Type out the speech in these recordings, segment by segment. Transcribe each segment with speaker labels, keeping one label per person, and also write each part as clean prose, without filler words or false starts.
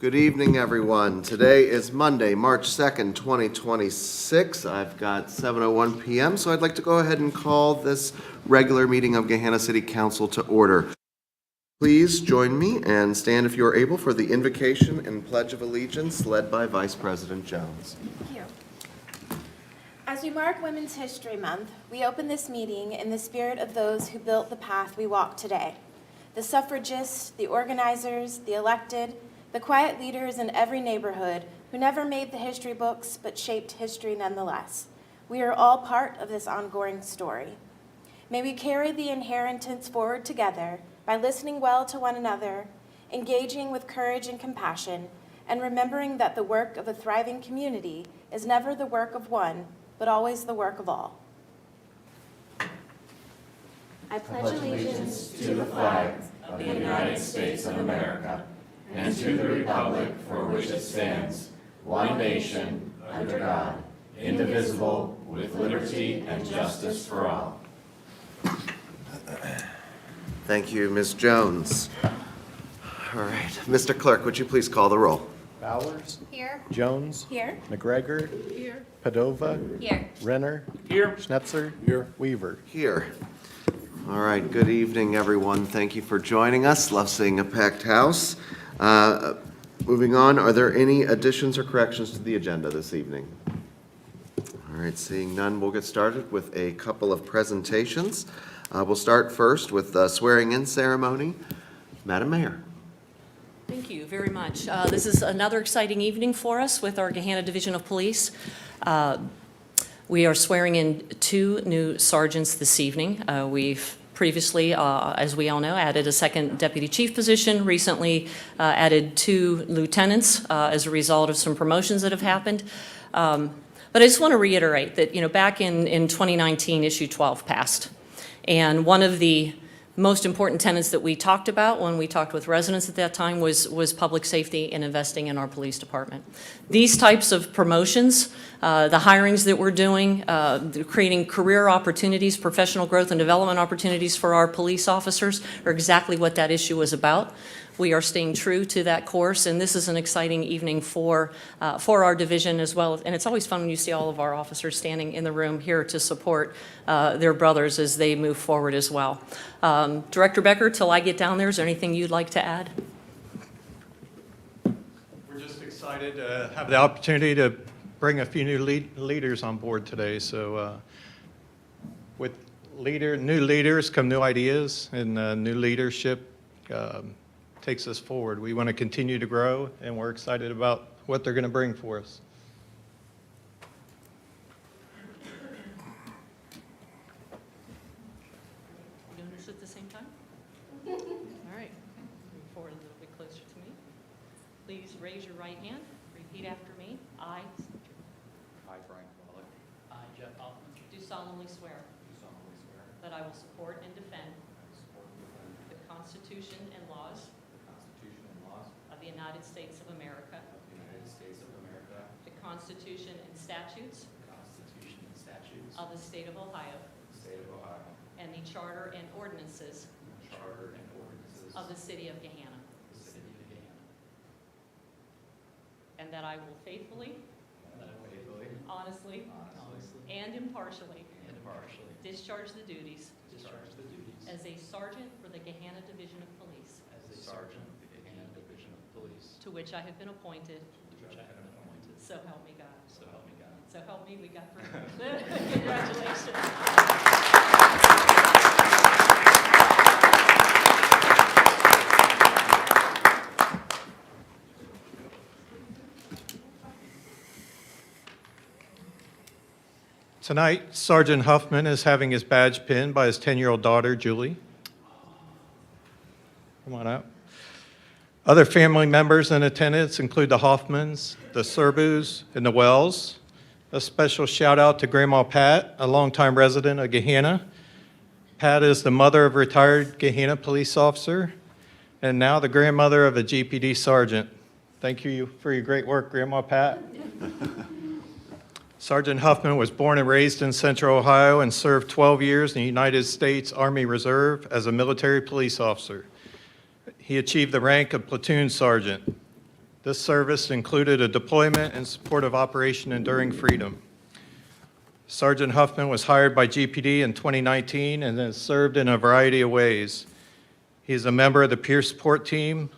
Speaker 1: Good evening, everyone. Today is Monday, March 2nd, 2026. I've got 7:01 p.m., so I'd like to go ahead and call this regular meeting of Gahanna City Council to order. Please join me and stand if you are able for the invocation and Pledge of Allegiance led by Vice President Jones.
Speaker 2: Thank you. As we mark Women's History Month, we open this meeting in the spirit of those who built the path we walk today. The suffragists, the organizers, the elected, the quiet leaders in every neighborhood who never made the history books but shaped history nonetheless. We are all part of this ongoing story. May we carry the inheritance forward together by listening well to one another, engaging with courage and compassion, and remembering that the work of a thriving community is never the work of one, but always the work of all. I pledge allegiance
Speaker 3: to the flag of the United States of America and to the republic for which it stands, one nation, under God, indivisible, with liberty and justice for all.
Speaker 1: Thank you, Ms. Jones. All right. Mr. Clerk, would you please call the roll?
Speaker 4: Bowers.
Speaker 2: Here.
Speaker 4: Jones.
Speaker 2: Here.
Speaker 4: McGregor.
Speaker 2: Here.
Speaker 4: Padova.
Speaker 2: Here.
Speaker 4: Renner.
Speaker 3: Here.
Speaker 4: Schnetzer. Here. Weaver.
Speaker 1: Here. All right. Good evening, everyone. Thank you for joining us. Love seeing a packed house. Moving on, are there any additions or corrections to the agenda this evening? All right, seeing none, we'll get started with a couple of presentations. We'll start first with the swearing-in ceremony. Madam Mayor.
Speaker 5: Thank you very much. This is another exciting evening for us with our Gahanna Division of Police. We are swearing in 2 new sergeants this evening. We've previously, as we all know, added a second deputy chief position, recently added 2 lieutenants as a result of some promotions that have happened. But I just want to reiterate that, back in 2019, Issue 12 passed. And one of the most important tenets that we talked about when we talked with residents at that time was public safety and investing in our police department. These types of promotions, the hirings that we're doing, creating career opportunities, professional growth and development opportunities for our police officers are exactly what that issue was about. We are staying true to that course, and this is an exciting evening for our division as well. And it's always fun when you see all of our officers standing in the room here to support their brothers as they move forward as well. Director Becker, till I get down there, is there anything you'd like to add?
Speaker 6: We're just excited to have the opportunity to bring a few new leaders on board today. So with new leaders come new ideas, and new leadership takes us forward. We want to continue to grow, and we're excited about what they're going to bring for us.
Speaker 5: Doing this at the same time? All right. Move forward a little bit closer to me. Please raise your right hand. Repeat after me. I,
Speaker 7: Brian Wallach,
Speaker 5: I, Jeff Hoffman, do solemnly swear
Speaker 7: do solemnly swear
Speaker 5: that I will support and defend
Speaker 7: I will support and defend
Speaker 5: the Constitution and laws
Speaker 7: the Constitution and laws
Speaker 5: of the United States of America,
Speaker 7: of the United States of America,
Speaker 5: the Constitution and statutes
Speaker 7: the Constitution and statutes
Speaker 5: of the State of Ohio,
Speaker 7: of the State of Ohio,
Speaker 5: and the Charter and ordinances
Speaker 7: and the Charter and ordinances
Speaker 5: of the City of Gahanna,
Speaker 7: the City of Gahanna,
Speaker 5: and that I will faithfully,
Speaker 7: and that I will faithfully,
Speaker 5: honestly,
Speaker 7: honestly,
Speaker 5: and impartially
Speaker 7: and impartially
Speaker 5: discharge the duties
Speaker 7: discharge the duties
Speaker 5: as a sergeant for the Gahanna Division of Police,
Speaker 7: as a sergeant of the Gahanna Division of Police,
Speaker 5: to which I have been appointed,
Speaker 7: to which I have been appointed.
Speaker 5: so help me God.
Speaker 7: So help me God.
Speaker 5: So help me, we got through. Congratulations.
Speaker 6: Tonight, Sergeant Huffman is having his badge pinned by his 10-year-old daughter, Julie. Come on out. Other family members in attendance include the Hoffmans, the Serbus, and the Wells. A special shout out to Grandma Pat, a longtime resident of Gahanna. Pat is the mother of a retired Gahanna police officer and now the grandmother of a GPD sergeant. Thank you for your great work, Grandma Pat. Sergeant Huffman was born and raised in Central Ohio and served 12 years in the United States Army Reserve as a military police officer. He achieved the rank of platoon sergeant. This service included a deployment in support of Operation Enduring Freedom. Sergeant Huffman was hired by GPD in 2019 and has served in a variety of ways. He is a member of the peer support team,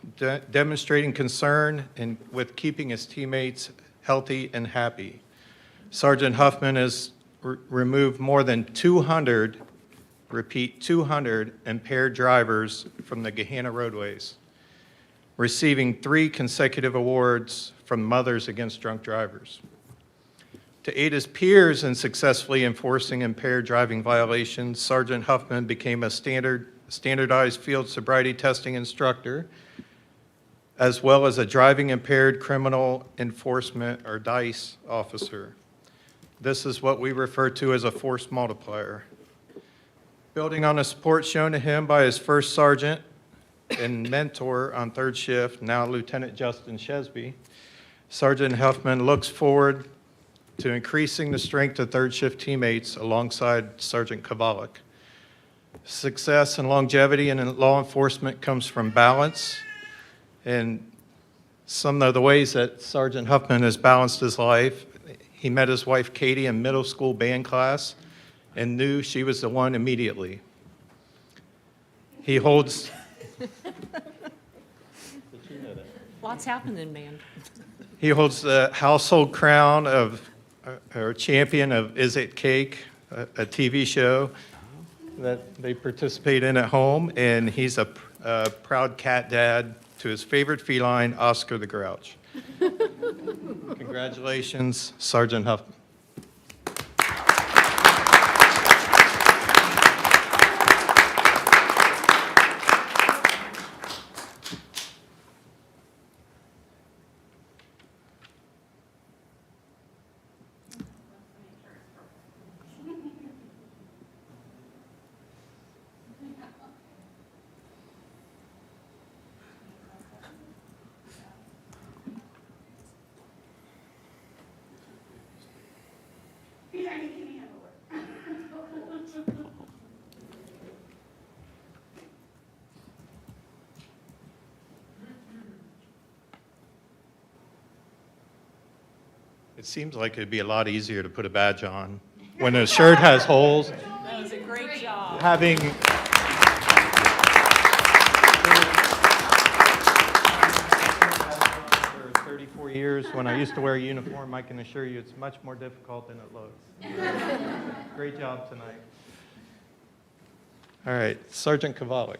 Speaker 6: demonstrating concern with keeping his teammates healthy and happy. Sergeant Huffman has removed more than 200, repeat, 200 impaired drivers from the Gahanna roadways, receiving 3 consecutive awards from Mothers Against Drunk Drivers. To aid his peers in successfully enforcing impaired driving violations, Sergeant Huffman became a standardized field sobriety testing instructor, as well as a driving impaired criminal enforcement, or DICE, officer. This is what we refer to as a force multiplier. Building on the support shown to him by his first sergeant and mentor on 3rd shift, now Lieutenant Justin Shesby, Sergeant Huffman looks forward to increasing the strength of 3rd shift teammates alongside Sergeant Kowalik. Success and longevity in law enforcement comes from balance, and some of the ways that Sergeant Huffman has balanced his life: he met his wife Katie in middle school band class and knew she was the one immediately. He holds
Speaker 5: Lots happening, man.
Speaker 6: He holds the household crown of or champion of Is It Cake, a TV show that they participate in at home, and he's a proud cat dad to his favorite feline, Oscar the Grouch. Congratulations, Sergeant Huffman. It seems like it'd be a lot easier to put a badge on when a shirt has holes.
Speaker 5: That was a great job.
Speaker 6: Having for 34 years, when I used to wear a uniform, I can assure you it's much more difficult than it looks. Great job tonight. All right, Sergeant Kowalik.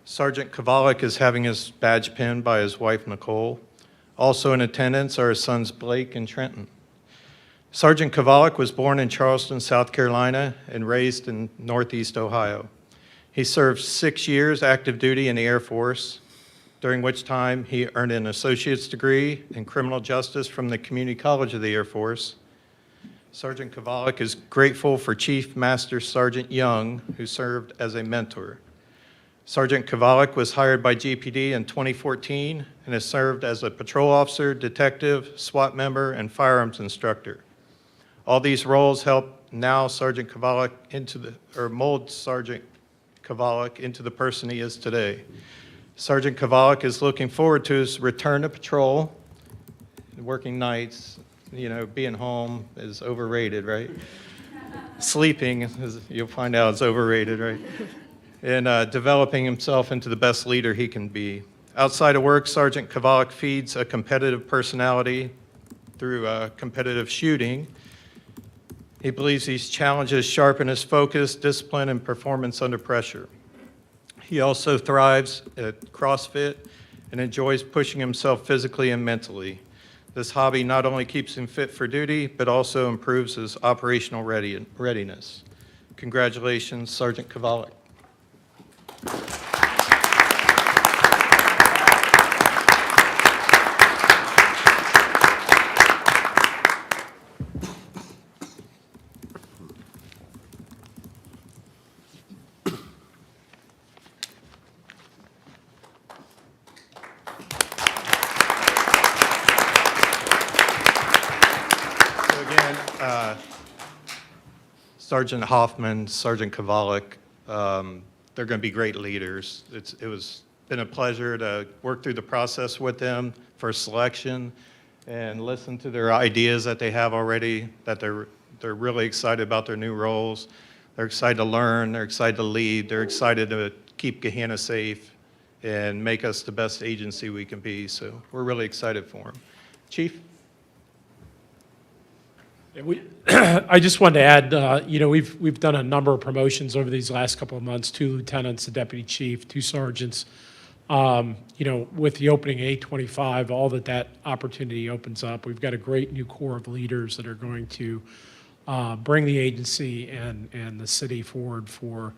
Speaker 6: Sergeant Kowalik is having his badge pinned by his wife, Nicole. Also in attendance are his sons, Blake and Trenton. Sergeant Kowalik was born in Charleston, South Carolina, and raised in Northeast Ohio. He served 6 years active duty in the Air Force, during which time he earned an associate's degree in criminal justice from the Community College of the Air Force. Sergeant Kowalik is grateful for Chief Master Sergeant Young, who served as a mentor. Sergeant Kowalik was hired by GPD in 2014 and has served as a patrol officer, detective, SWAT member, and firearms instructor. All these roles help now Sergeant Kowalik mold Sergeant Kowalik into the person he is today. Sergeant Kowalik is looking forward to his return to patrol. Working nights, being home is overrated, right? Sleeping, you'll find out, is overrated, right? And developing himself into the best leader he can be. Outside of work, Sergeant Kowalik feeds a competitive personality through competitive shooting. He believes these challenges sharpen his focus, discipline, and performance under pressure. He also thrives at CrossFit and enjoys pushing himself physically and mentally. This hobby not only keeps him fit for duty, but also improves his operational readiness. Congratulations, Sergeant Kowalik. So again, Sergeant Hoffman, Sergeant Kowalik, they're going to be great leaders. It was been a pleasure to work through the process with them for selection and listen to their ideas that they have already, that they're really excited about their new roles. They're excited to learn, they're excited to lead, they're excited to keep Gahanna safe and make us the best agency we can be. So we're really excited for them. Chief?
Speaker 8: I just wanted to add, we've done a number of promotions over these last couple of months, 2 lieutenants, a deputy chief, 2 sergeants. With the opening of 825, all that opportunity opens up. We've got a great new core of leaders that are going to bring the agency and the city forward for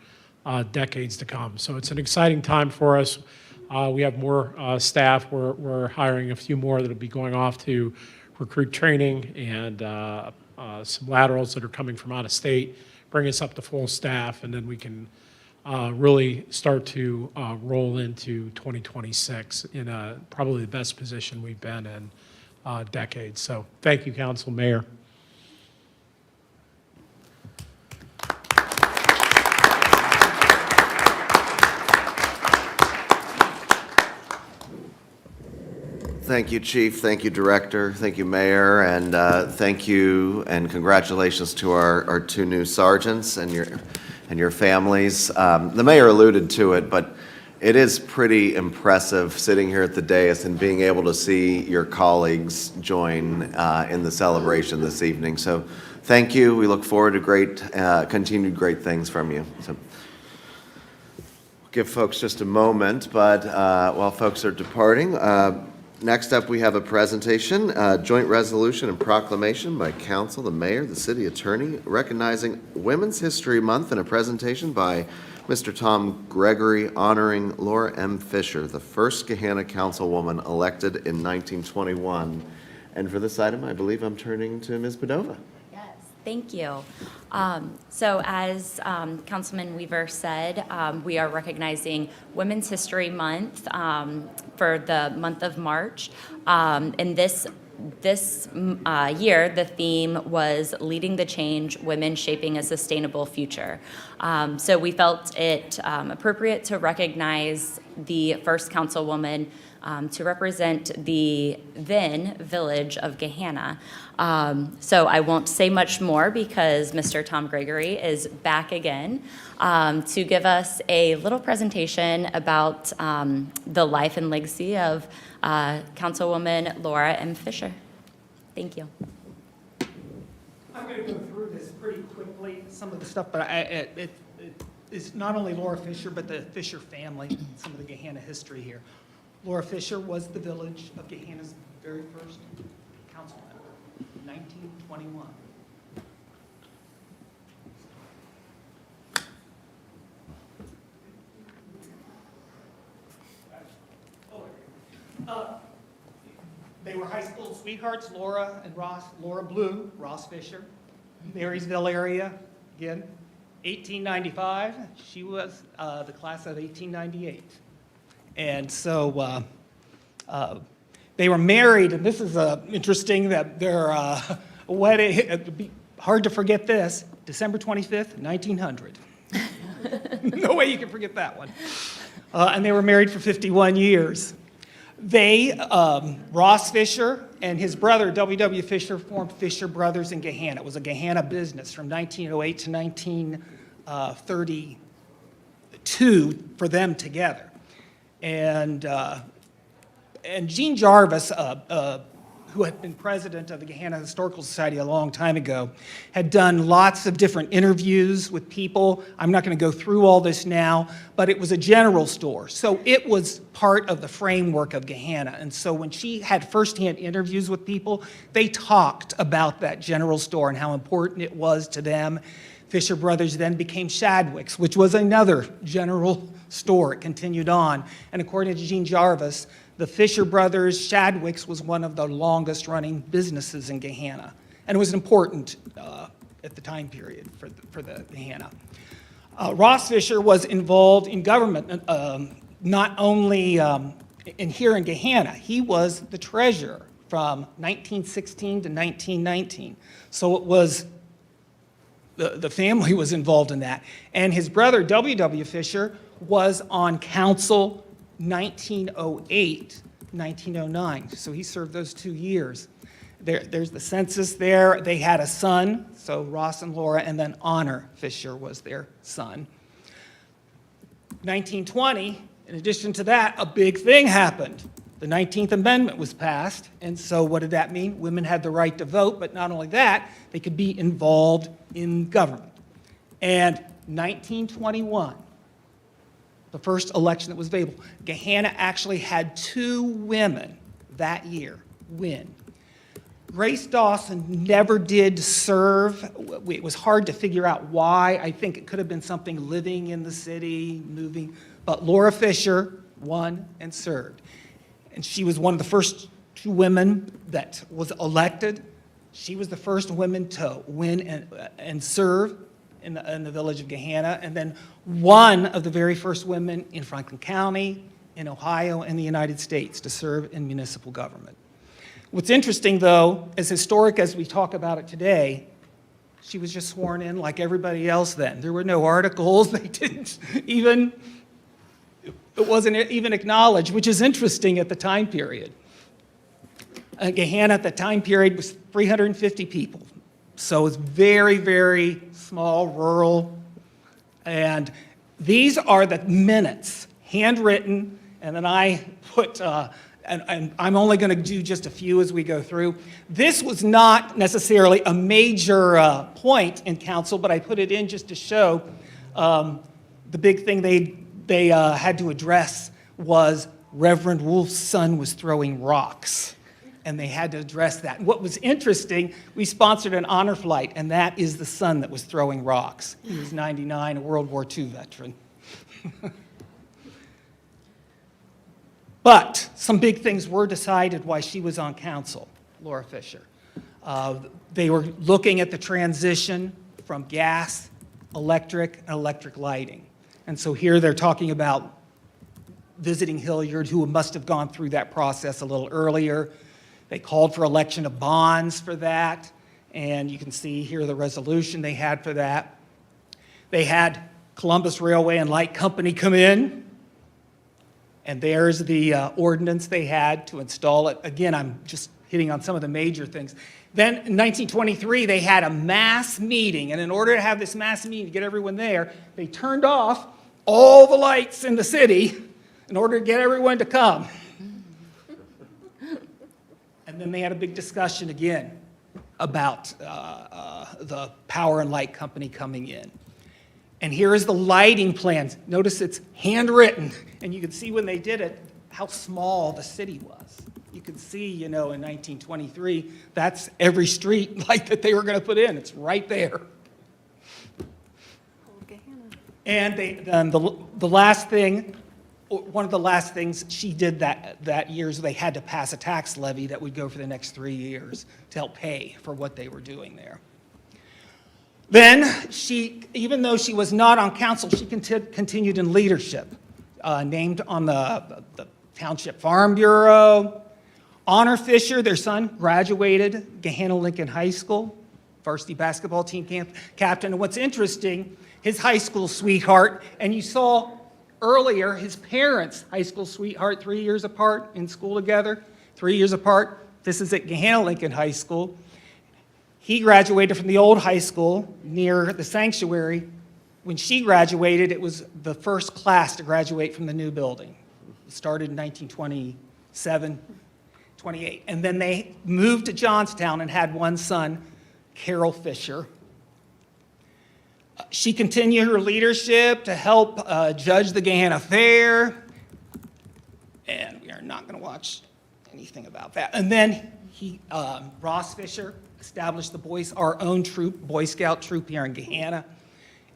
Speaker 8: decades to come. So it's an exciting time for us. We have more staff. We're hiring a few more that will be going off to recruit training and some laterals that are coming from out of state, bring us up to full staff, and then we can really start to roll into 2026 in probably the best position we've been in decades. So thank you, Council, Mayor.
Speaker 1: Thank you, Chief. Thank you, Director. Thank you, Mayor. And thank you and congratulations to our 2 new sergeants and your families. The Mayor alluded to it, but it is pretty impressive sitting here at the dais and being able to see your colleagues join in the celebration this evening. So thank you. We look forward to continued great things from you. So give folks just a moment, but while folks are departing, next up, we have a presentation, joint resolution and proclamation by council, the mayor, the city attorney, recognizing Women's History Month, and a presentation by Mr. Tom Gregory honoring Laura M. Fisher, the first Gahanna councilwoman elected in 1921. And for this item, I believe I'm turning to Ms. Padova.
Speaker 9: Yes, thank you. So as Councilman Weaver said, we are recognizing Women's History Month for the month of March. And this year, the theme was Leading the Change, Women Shaping a Sustainable Future. So we felt it appropriate to recognize the first councilwoman to represent the then village of Gahanna. So I won't say much more because Mr. Tom Gregory is back again to give us a little presentation about the life and legacy of Councilwoman Laura M. Fisher. Thank you.
Speaker 10: I'm going to go through this pretty quickly, some of the stuff, but it's not only Laura Fisher, but the Fisher family, some of the Gahanna history here. Laura Fisher was the village of Gahanna's very first council member, 1921. They were high school sweethearts, Laura and Ross. Laura Blue, Ross Fisher, Marysville area, again, 1895. She was the class of 1898. And so they were married, and this is interesting that their wedding, it'd be hard to forget this, December 25th, 1900. No way you can forget that one. And they were married for 51 years. They, Ross Fisher and his brother, W.W. Fisher, formed Fisher Brothers in Gahanna. It was a Gahanna business from 1908 to 1932 for them together. And Gene Jarvis, who had been president of the Gahanna Historical Society a long time ago, had done lots of different interviews with people. I'm not going to go through all this now, but it was a general store. So it was part of the framework of Gahanna. And so when she had firsthand interviews with people, they talked about that general store and how important it was to them. Fisher Brothers then became Shadwick's, which was another general store. It continued on. And according to Gene Jarvis, the Fisher Brothers, Shadwick's was one of the longest running businesses in Gahanna. And it was important at the time period for the Gahanna. Ross Fisher was involved in government, not only here in Gahanna. He was the treasurer from 1916 to 1919. So it was, the family was involved in that. And his brother, W.W. Fisher, was on council 1908, 1909. So he served those 2 years. There's the census there. They had a son, so Ross and Laura, and then Honor Fisher was their son. 1920, in addition to that, a big thing happened. The 19th Amendment was passed, and so what did that mean? Women had the right to vote, but not only that, they could be involved in government. And 1921, the first election that was available, Gahanna actually had 2 women that year win. Grace Dawson never did serve. It was hard to figure out why. I think it could have been something living in the city, moving. But Laura Fisher won and served. And she was one of the first 2 women that was elected. She was the first woman to win and serve in the village of Gahanna, and then one of the very first women in Franklin County, in Ohio, and the United States to serve in municipal government. What's interesting, though, as historic as we talk about it today, she was just sworn in like everybody else then. There were no articles. They didn't even, it wasn't even acknowledged, which is interesting at the time period. Gahanna at the time period was 350 people. So it's very, very small, rural. And these are the minutes, handwritten, and then I put, and I'm only going to do just a few as we go through. This was not necessarily a major point in council, but I put it in just to show the big thing they had to address was Reverend Wolf's son was throwing rocks. And they had to address that. What was interesting, we sponsored an honor flight, and that is the son that was throwing rocks. He was 99, a World War II veteran. But some big things were decided while she was on council, Laura Fisher. They were looking at the transition from gas, electric, and electric lighting. And so here they're talking about visiting Hilliard, who must have gone through that process a little earlier. They called for election of bonds for that, and you can see here the resolution they had for that. They had Columbus Railway and Light Company come in, and there's the ordinance they had to install it. Again, I'm just hitting on some of the major things. Then in 1923, they had a mass meeting, and in order to have this mass meeting, to get everyone there, they turned off all the lights in the city in order to get everyone to come. And then they had a big discussion again about the Power and Light Company coming in. And here is the lighting plans. Notice it's handwritten, and you can see when they did it how small the city was. You can see, you know, in 1923, that's every street light that they were going to put in. It's right there. And the last thing, one of the last things she did that year is they had to pass a tax levy that would go for the next 3 years to help pay for what they were doing there. Then she, even though she was not on council, she continued in leadership, named on the Township Farm Bureau. Honor Fisher, their son, graduated Gahanna Lincoln High School, varsity basketball team captain. And what's interesting, his high school sweetheart, and you saw earlier his parents' high school sweetheart, 3 years apart in school together, 3 years apart. This is at Gahanna Lincoln High School. He graduated from the old high school near the sanctuary. When she graduated, it was the first class to graduate from the new building. It started in 1927, 28. And then they moved to Johnstown and had one son, Carol Fisher. She continued her leadership to help judge the Gahanna Fair. And we are not going to watch anything about that. And then Ross Fisher established our own troop, Boy Scout troop here in Gahanna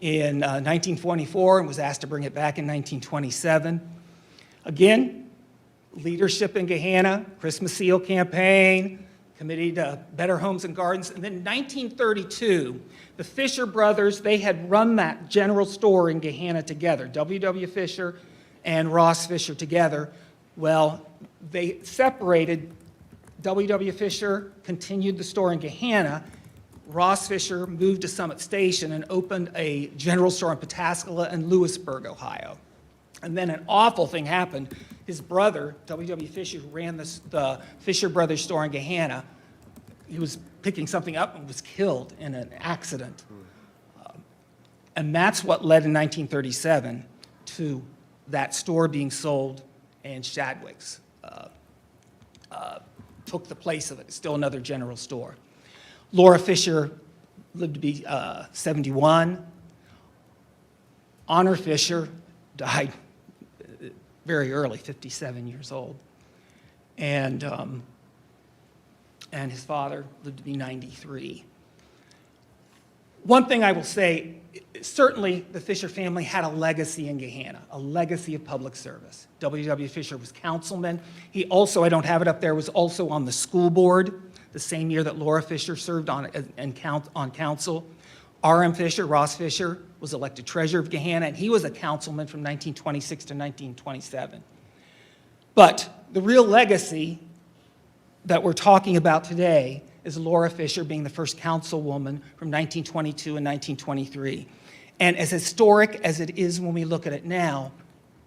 Speaker 10: in 1924 and was asked to bring it back in 1927. Again, leadership in Gahanna, Christmas Seal Campaign, Committee to Better Homes and Gardens. And then in 1932, the Fisher brothers, they had run that general store in Gahanna together, W.W. Fisher and Ross Fisher together. Well, they separated. W.W. Fisher continued the store in Gahanna. Ross Fisher moved to Summit Station and opened a general store in Pataskala and Lewisburg, Ohio. And then an awful thing happened. His brother, W.W. Fisher, who ran the Fisher Brothers store in Gahanna, he was picking something up and was killed in an accident. And that's what led in 1937 to that store being sold, and Shadwick's took the place of it. It's still another general store. Laura Fisher lived to be 71. Honor Fisher died very early, 57 years old. And his father lived to be 93. One thing I will say, certainly the Fisher family had a legacy in Gahanna, a legacy of public service. W.W. Fisher was councilman. He also, I don't have it up there, was also on the school board the same year that Laura Fisher served on council. R.M. Fisher, Ross Fisher, was elected treasurer of Gahanna, and he was a councilman from 1926 to 1927. But the real legacy that we're talking about today is Laura Fisher being the first councilwoman from 1922 and 1923. And as historic as it is when we look at it now,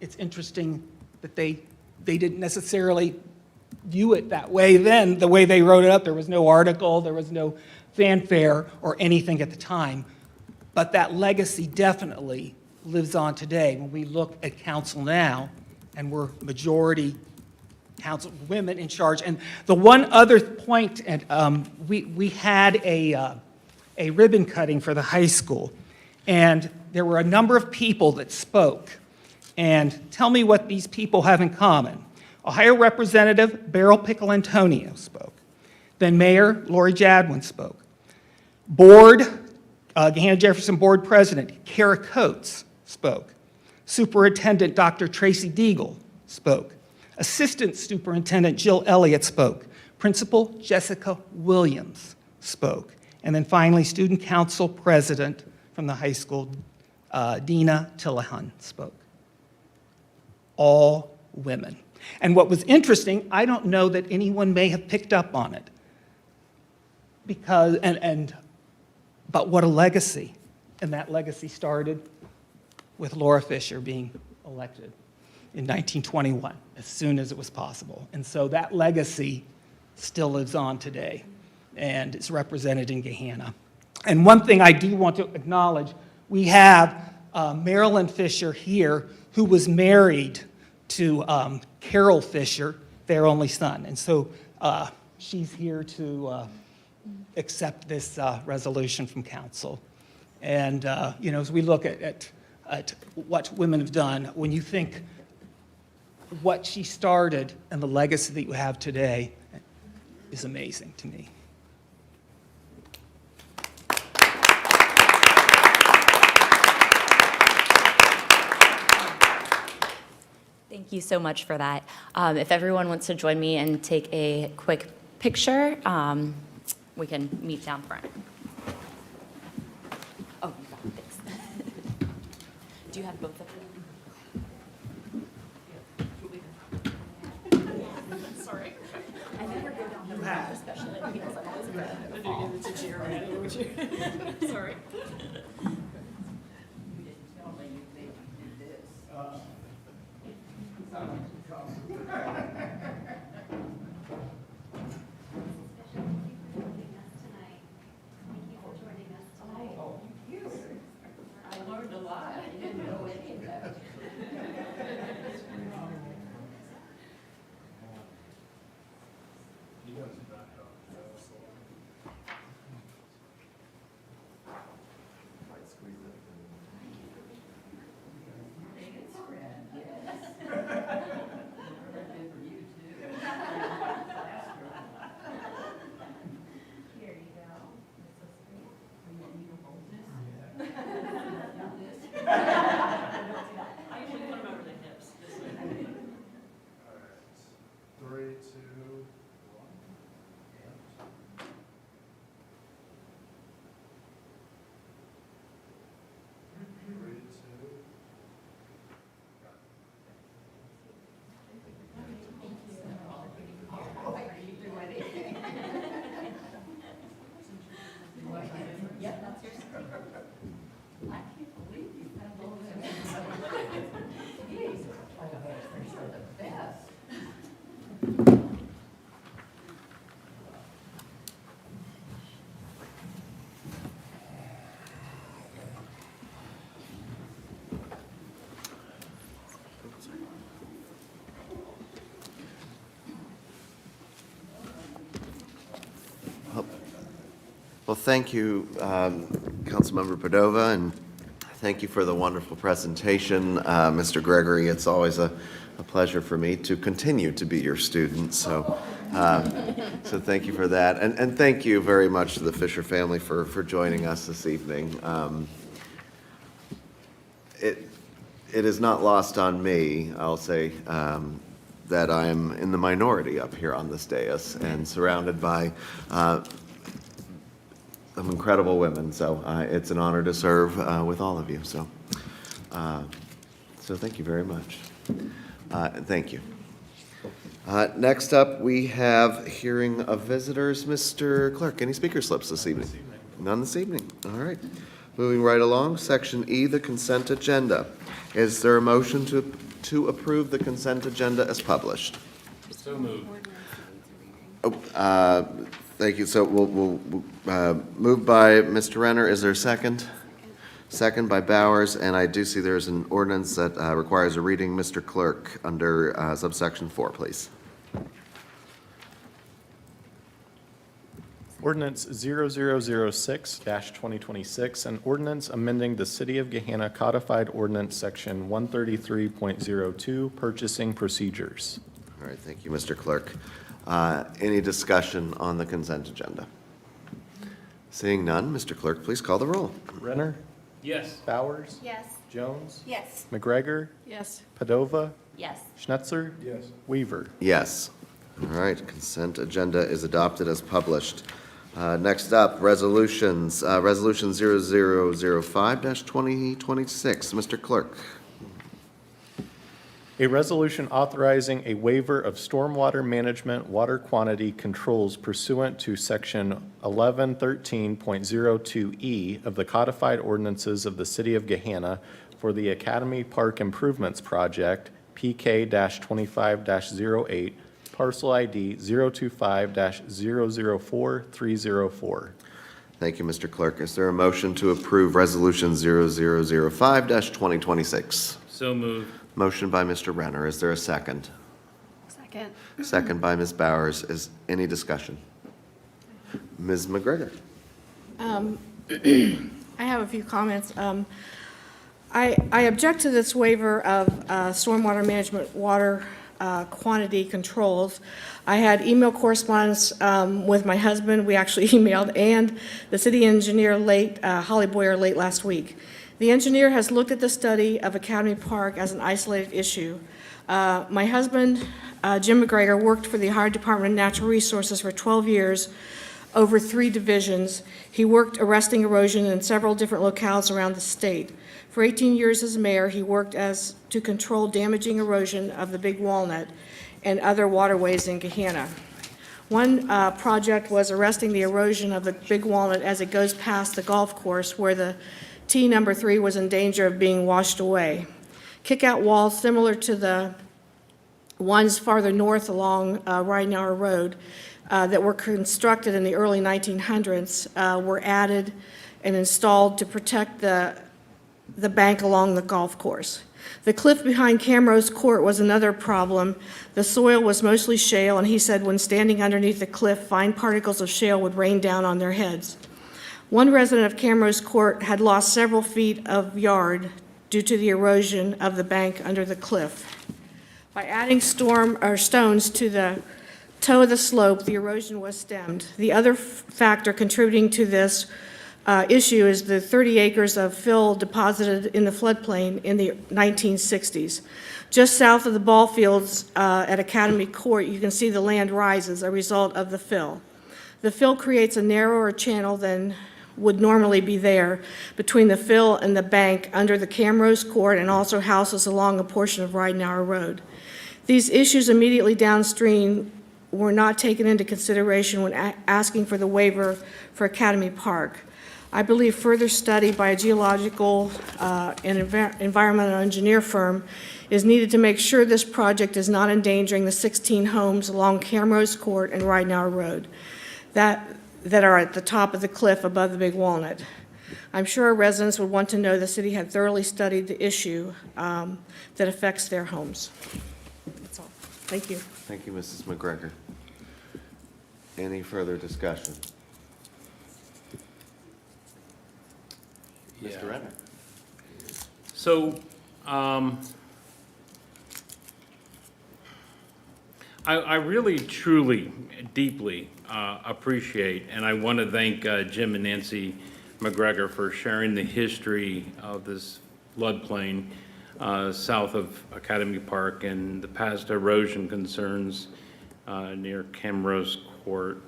Speaker 10: it's interesting that they didn't necessarily view it that way then, the way they wrote it up. There was no article, there was no fanfare or anything at the time. But that legacy definitely lives on today when we look at council now, and we're majority council, women in charge. And the one other point, and we had a ribbon cutting for the high school, and there were a number of people that spoke. And tell me what these people have in common. Ohio Representative Beryl Pickle Antonio spoke. Then Mayor Lori Jadwin spoke. Gahanna Jefferson Board President Kara Coates spoke. Superintendent Dr. Tracy Deagle spoke. Assistant Superintendent Jill Elliott spoke. Principal Jessica Williams spoke. And then finally, Student Council President from the high school, Dina Tillahan, spoke. All women. And what was interesting, I don't know that anyone may have picked up on it, but what a legacy. And that legacy started with Laura Fisher being elected in 1921, as soon as it was possible. And so that legacy still lives on today, and it's represented in Gahanna. And one thing I do want to acknowledge, we have Marilyn Fisher here, who was married to Carol Fisher, their only son. And so she's here to accept this resolution from council. And as we look at what women have done, when you think what she started and the legacy that you have today is amazing to me.
Speaker 9: Thank you so much for that. If everyone wants to join me and take a quick picture, we can meet down front. Oh, you got it, thanks. Do you have both of them? Sorry. I never go down the road, especially because I'm always afraid to Sorry.
Speaker 1: Well, thank you, Councilmember Padova, and thank you for the wonderful presentation. Mr. Gregory, it's always a pleasure for me to continue to be your student, so so thank you for that. And thank you very much to the Fisher family for joining us this evening. It is not lost on me, I'll say, that I am in the minority up here on this dais and surrounded by some incredible women. So it's an honor to serve with all of you. So thank you very much. Thank you. Next up, we have hearing of visitors. Mr. Clerk, any speaker slips this evening? None this evening. All right. Moving right along, Section E, the consent agenda. Is there a motion to approve the consent agenda as published?
Speaker 7: So moved.
Speaker 1: Thank you. So we'll move by Mr. Renner. Is there a second? Second by Bowers, and I do see there's an ordinance that requires a reading. Mr. Clerk, under subsection 4, please.
Speaker 4: Ordinance 0006-2026, an ordinance amending the City of Gahanna Codified Ordinance Section 133.02, purchasing procedures.
Speaker 1: All right, thank you, Mr. Clerk. Any discussion on the consent agenda? Seeing none, Mr. Clerk, please call the roll.
Speaker 4: Renner,
Speaker 7: Yes.
Speaker 4: Bowers,
Speaker 2: Yes.
Speaker 4: Jones,
Speaker 2: Yes.
Speaker 4: McGregor,
Speaker 5: Yes.
Speaker 4: Padova,
Speaker 9: Yes.
Speaker 4: Schnetzer. Yes. Weaver.
Speaker 1: Yes. All right, consent agenda is adopted as published. Next up, resolutions. Resolution 0005-2026. Mr. Clerk.
Speaker 4: A resolution authorizing a waiver of stormwater management water quantity controls pursuant to Section 1113.02E of the Codified Ordinances of the City of Gahanna for the Academy Park Improvements Project, PK-25-08, parcel ID 025-004304.
Speaker 1: Thank you, Mr. Clerk. Is there a motion to approve Resolution 0005-2026?
Speaker 7: So moved.
Speaker 1: Motion by Mr. Renner. Is there a second?
Speaker 2: Second.
Speaker 1: Second by Ms. Bowers. Is any discussion? Ms. McGregor.
Speaker 11: I have a few comments. I object to this waiver of stormwater management water quantity controls. I had email correspondence with my husband, we actually emailed, and the city engineer Holly Boyer late last week. The engineer has looked at the study of Academy Park as an isolated issue. My husband, Jim McGregor, worked for the Ohio Department of Natural Resources for 12 years over 3 divisions. He worked arresting erosion in several different locales around the state. For 18 years as mayor, he worked to control damaging erosion of the Big Walnut and other waterways in Gahanna. One project was arresting the erosion of the Big Walnut as it goes past the golf course where the T number 3 was in danger of being washed away. Kick-out walls similar to the ones farther north along Ridenour Road that were constructed in the early 1900s were added and installed to protect the bank along the golf course. The cliff behind Camrose Court was another problem. The soil was mostly shale, and he said when standing underneath the cliff, fine particles of shale would rain down on their heads. One resident of Camrose Court had lost several feet of yard due to the erosion of the bank under the cliff. By adding stones to the toe of the slope, the erosion was stemmed. The other factor contributing to this issue is the 30 acres of fill deposited in the floodplain in the 1960s. Just south of the ball fields at Academy Court, you can see the land rise as a result of the fill. The fill creates a narrower channel than would normally be there between the fill and the bank under the Camrose Court and also houses along a portion of Ridenour Road. These issues immediately downstream were not taken into consideration when asking for the waiver for Academy Park. I believe further study by a geological and environmental engineer firm is needed to make sure this project is not endangering the 16 homes along Camrose Court and Ridenour Road that are at the top of the cliff above the Big Walnut. I'm sure our residents would want to know the city had thoroughly studied the issue that affects their homes. That's all. Thank you.
Speaker 1: Thank you, Mrs. McGregor. Any further discussion? Mr. Renner.
Speaker 12: So, I really, truly, deeply appreciate, and I want to thank Jim and Nancy McGregor for sharing the history of this floodplain south of Academy Park and the past erosion concerns near Camrose Court.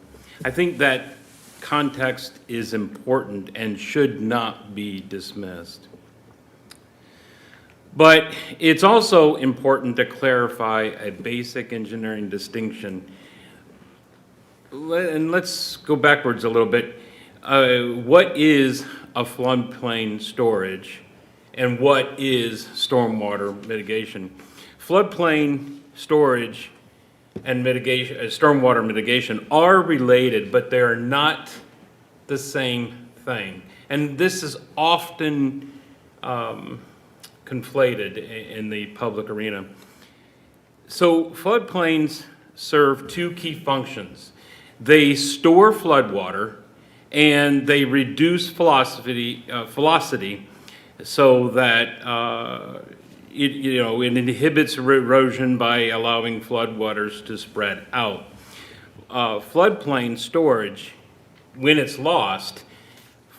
Speaker 12: I think that context is important and should not be dismissed. But it's also important to clarify a basic engineering distinction. And let's go backwards a little bit. What is a floodplain storage and what is stormwater mitigation? Floodplain storage and mitigation, stormwater mitigation are related, but they are not the same thing. And this is often conflated in the public arena. So floodplains serve two key functions. They store floodwater and they reduce velocity so that it inhibits erosion by allowing floodwaters to spread out. Floodplain storage, when it's lost,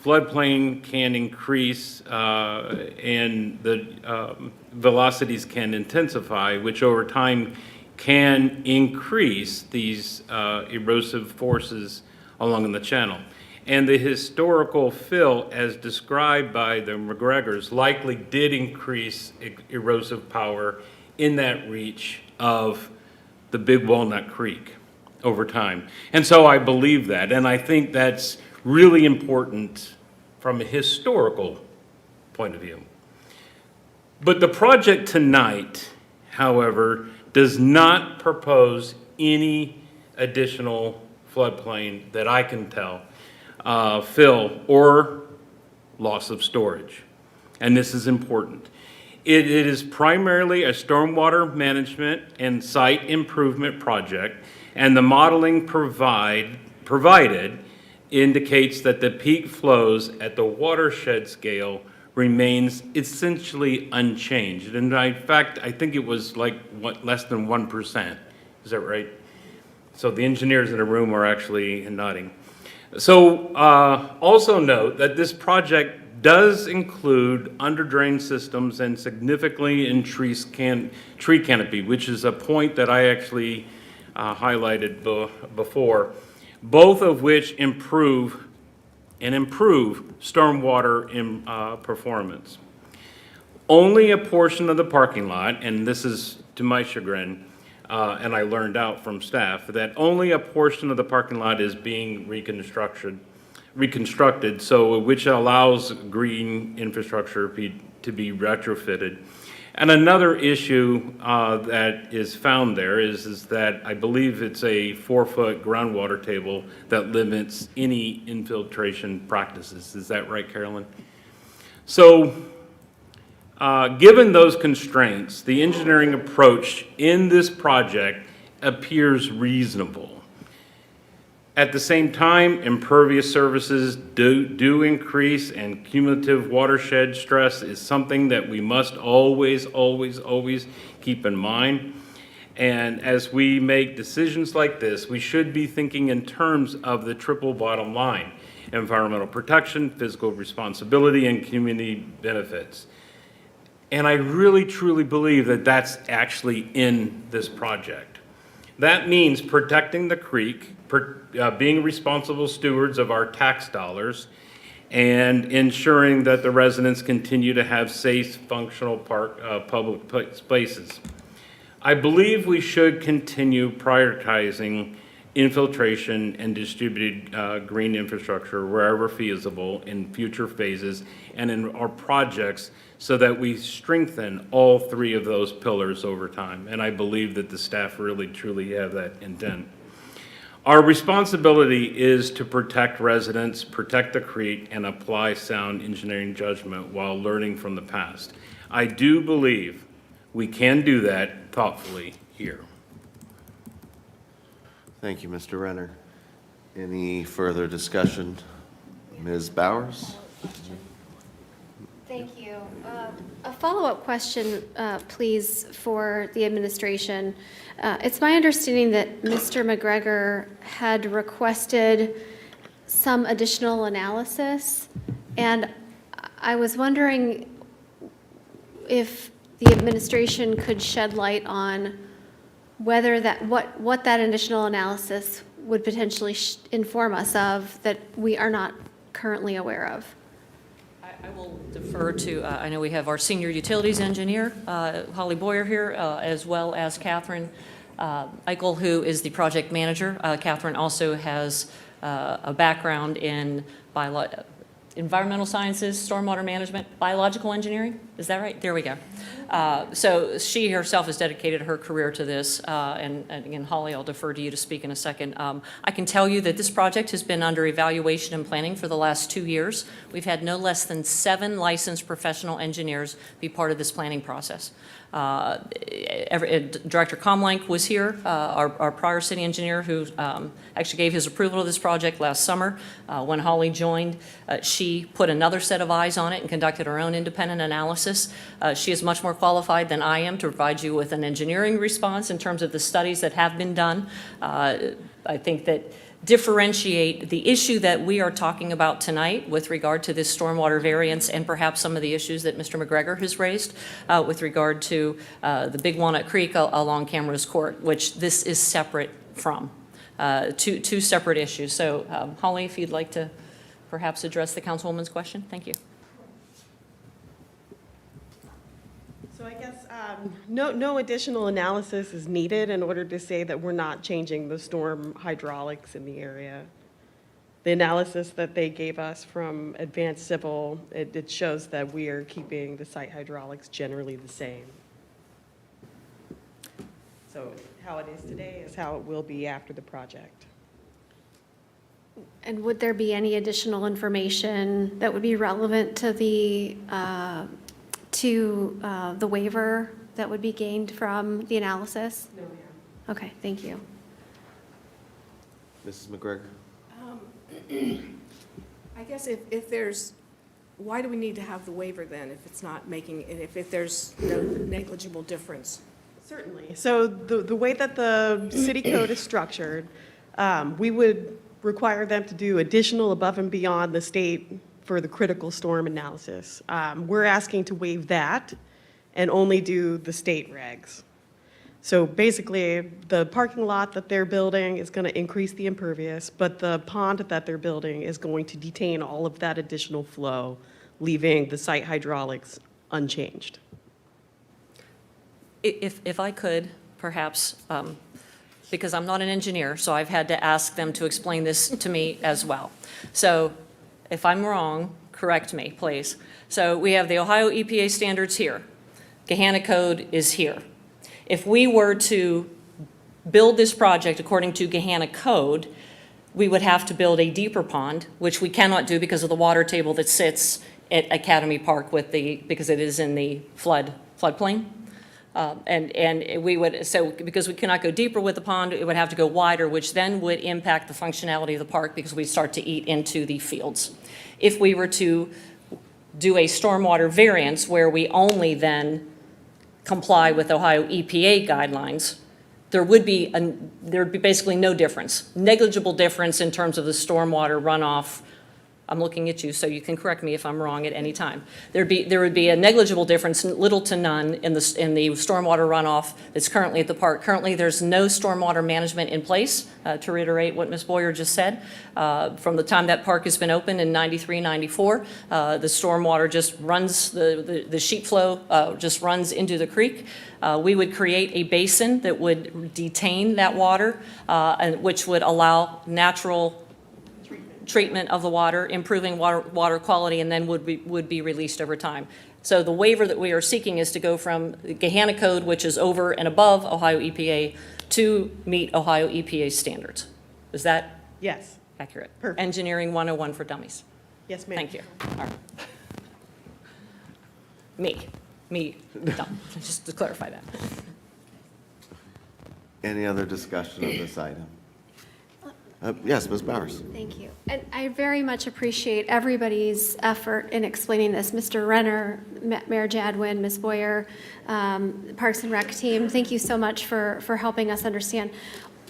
Speaker 12: floodplain can increase and the velocities can intensify, which over time can increase these erosive forces along the channel. And the historical fill, as described by the McGregors, likely did increase erosive power in that reach of the Big Walnut Creek over time. And so I believe that, and I think that's really important from a historical point of view. But the project tonight, however, does not propose any additional floodplain that I can tell, fill or loss of storage. And this is important. It is primarily a stormwater management and site improvement project, and the modeling provided indicates that the peak flows at the watershed scale remains essentially unchanged. And in fact, I think it was like less than 1%. Is that right? So the engineers in the room are actually nodding. So also note that this project does include under-drain systems and significantly increased tree canopy, which is a point that I actually highlighted before, both of which improve stormwater performance. Only a portion of the parking lot, and this is to my chagrin, and I learned out from staff, that only a portion of the parking lot is being reconstructed, so which allows green infrastructure to be retrofitted. And another issue that is found there is that I believe it's a 4-foot groundwater table that limits any infiltration practices. Is that right, Carolyn? So given those constraints, the engineering approach in this project appears reasonable. At the same time, impervious surfaces do increase, and cumulative watershed stress is something that we must always keep in mind. And as we make decisions like this, we should be thinking in terms of the triple bottom line: environmental protection, fiscal responsibility, and community benefits. And I really, truly believe that that's actually in this project. That means protecting the creek, being responsible stewards of our tax dollars, and ensuring that the residents continue to have safe, functional public spaces. I believe we should continue prioritizing infiltration and distributed green infrastructure wherever feasible in future phases and in our projects, so that we strengthen all three of those pillars over time. And I believe that the staff really, truly have that intent. Our responsibility is to protect residents, protect the creek, and apply sound engineering judgment while learning from the past. I do believe we can do that thoughtfully here.
Speaker 1: Thank you, Mr. Renner. Any further discussion? Ms. Bowers?
Speaker 13: Thank you. A follow-up question, please, for the administration. It's my understanding that Mr. McGregor had requested some additional analysis, and I was wondering if the administration could shed light on whether what that additional analysis would potentially inform us of that we are not currently aware of.
Speaker 5: I will defer to, I know we have our senior utilities engineer, Holly Boyer here, as well as Catherine Eichel, who is the project manager. Catherine also has a background in environmental sciences, stormwater management, biological engineering. Is that right? There we go. So she herself has dedicated her career to this. And again, Holly, I'll defer to you to speak in a second. I can tell you that this project has been under evaluation and planning for the last 2 years. We've had no less than 7 licensed professional engineers be part of this planning process. Director Comlank was here, our prior city engineer who actually gave his approval to this project last summer. When Holly joined, she put another set of eyes on it and conducted her own independent analysis. She is much more qualified than I am to provide you with an engineering response in terms of the studies that have been done. I think that differentiate the issue that we are talking about tonight with regard to this stormwater variance and perhaps some of the issues that Mr. McGregor has raised with regard to the Big Walnut Creek along Camrose Court, which this is separate from. Two separate issues. So Holly, if you'd like to perhaps address the councilwoman's question. Thank you.
Speaker 14: So I guess no additional analysis is needed in order to say that we're not changing the storm hydraulics in the area. The analysis that they gave us from Advanced Civil, it shows that we are keeping the site hydraulics generally the same. So how it is today is how it will be after the project.
Speaker 13: And would there be any additional information that would be relevant to the waiver that would be gained from the analysis?
Speaker 14: No, ma'am.
Speaker 13: Okay, thank you.
Speaker 1: Mrs. McGregor?
Speaker 11: I guess if there's, why do we need to have the waiver then if it's not making, if there's no negligible difference?
Speaker 14: Certainly. So the way that the city code is structured, we would require them to do additional above and beyond the state for the critical storm analysis. We're asking to waive that and only do the state regs. So basically, the parking lot that they're building is going to increase the impervious, but the pond that they're building is going to detain all of that additional flow, leaving the site hydraulics unchanged.
Speaker 5: If I could, perhaps, because I'm not an engineer, so I've had to ask them to explain this to me as well. So if I'm wrong, correct me, please. So we have the Ohio EPA standards here. Gahanna code is here. If we were to build this project according to Gahanna code, we would have to build a deeper pond, which we cannot do because of the water table that sits at Academy Park because it is in the floodplain. And we would, so because we cannot go deeper with the pond, it would have to go wider, which then would impact the functionality of the park because we start to eat into the fields. If we were to do a stormwater variance where we only then comply with Ohio EPA guidelines, there would be basically no difference, negligible difference in terms of the stormwater runoff. I'm looking at you, so you can correct me if I'm wrong at any time. There would be a negligible difference, little to none, in the stormwater runoff that's currently at the park. Currently, there's no stormwater management in place, to reiterate what Ms. Boyer just said. From the time that park has been opened in 93, 94, the stormwater just runs, the sheet flow just runs into the creek. We would create a basin that would detain that water, which would allow natural treatment of the water, improving water quality, and then would be released over time. So the waiver that we are seeking is to go from the Gahanna code, which is over and above Ohio EPA, to meet Ohio EPA standards. Is that
Speaker 14: Yes.
Speaker 5: accurate?
Speaker 14: Perfect.
Speaker 5: Engineering 101 for dummies.
Speaker 14: Yes, ma'am.
Speaker 5: Thank you. All right. Me, dumb, just to clarify that.
Speaker 1: Any other discussion of this item? Yes, Ms. Bowers.
Speaker 13: Thank you. And I very much appreciate everybody's effort in explaining this. Mr. Renner, Mayor Jadwin, Ms. Boyer, Parks and Rec team, thank you so much for helping us understand.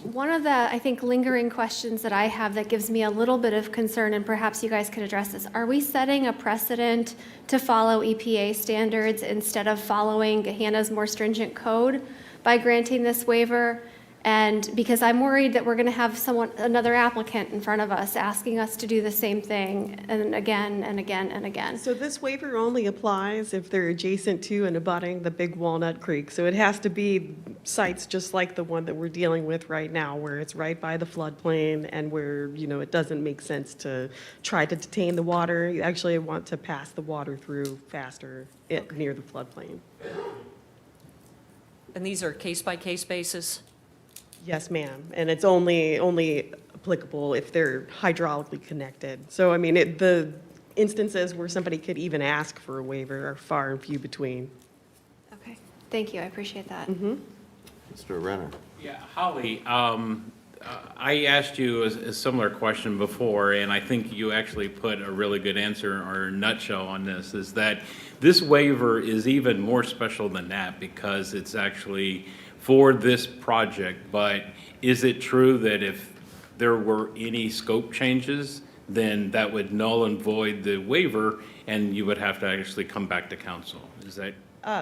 Speaker 13: One of the, I think, lingering questions that I have that gives me a little bit of concern, and perhaps you guys could address this, are we setting a precedent to follow EPA standards instead of following Gahanna's more stringent code by granting this waiver? And because I'm worried that we're going to have another applicant in front of us asking us to do the same thing and again and again and again.
Speaker 14: So this waiver only applies if they're adjacent to and abutting the Big Walnut Creek. So it has to be sites just like the one that we're dealing with right now, where it's right by the floodplain and where, it doesn't make sense to try to detain the water. You actually want to pass the water through faster near the floodplain.
Speaker 5: And these are case-by-case basis?
Speaker 14: Yes, ma'am. And it's only applicable if they're hydraulically connected. So, the instances where somebody could even ask for a waiver are far and few between.
Speaker 13: Okay, thank you, I appreciate that.
Speaker 1: Mr. Renner.
Speaker 12: Yeah, Holly, I asked you a similar question before, and I think you actually put a really good answer or nutshell on this, is that this waiver is even more special than that because it's actually for this project. But is it true that if there were any scope changes, then that would null and void the waiver and you would have to actually come back to council? Is that?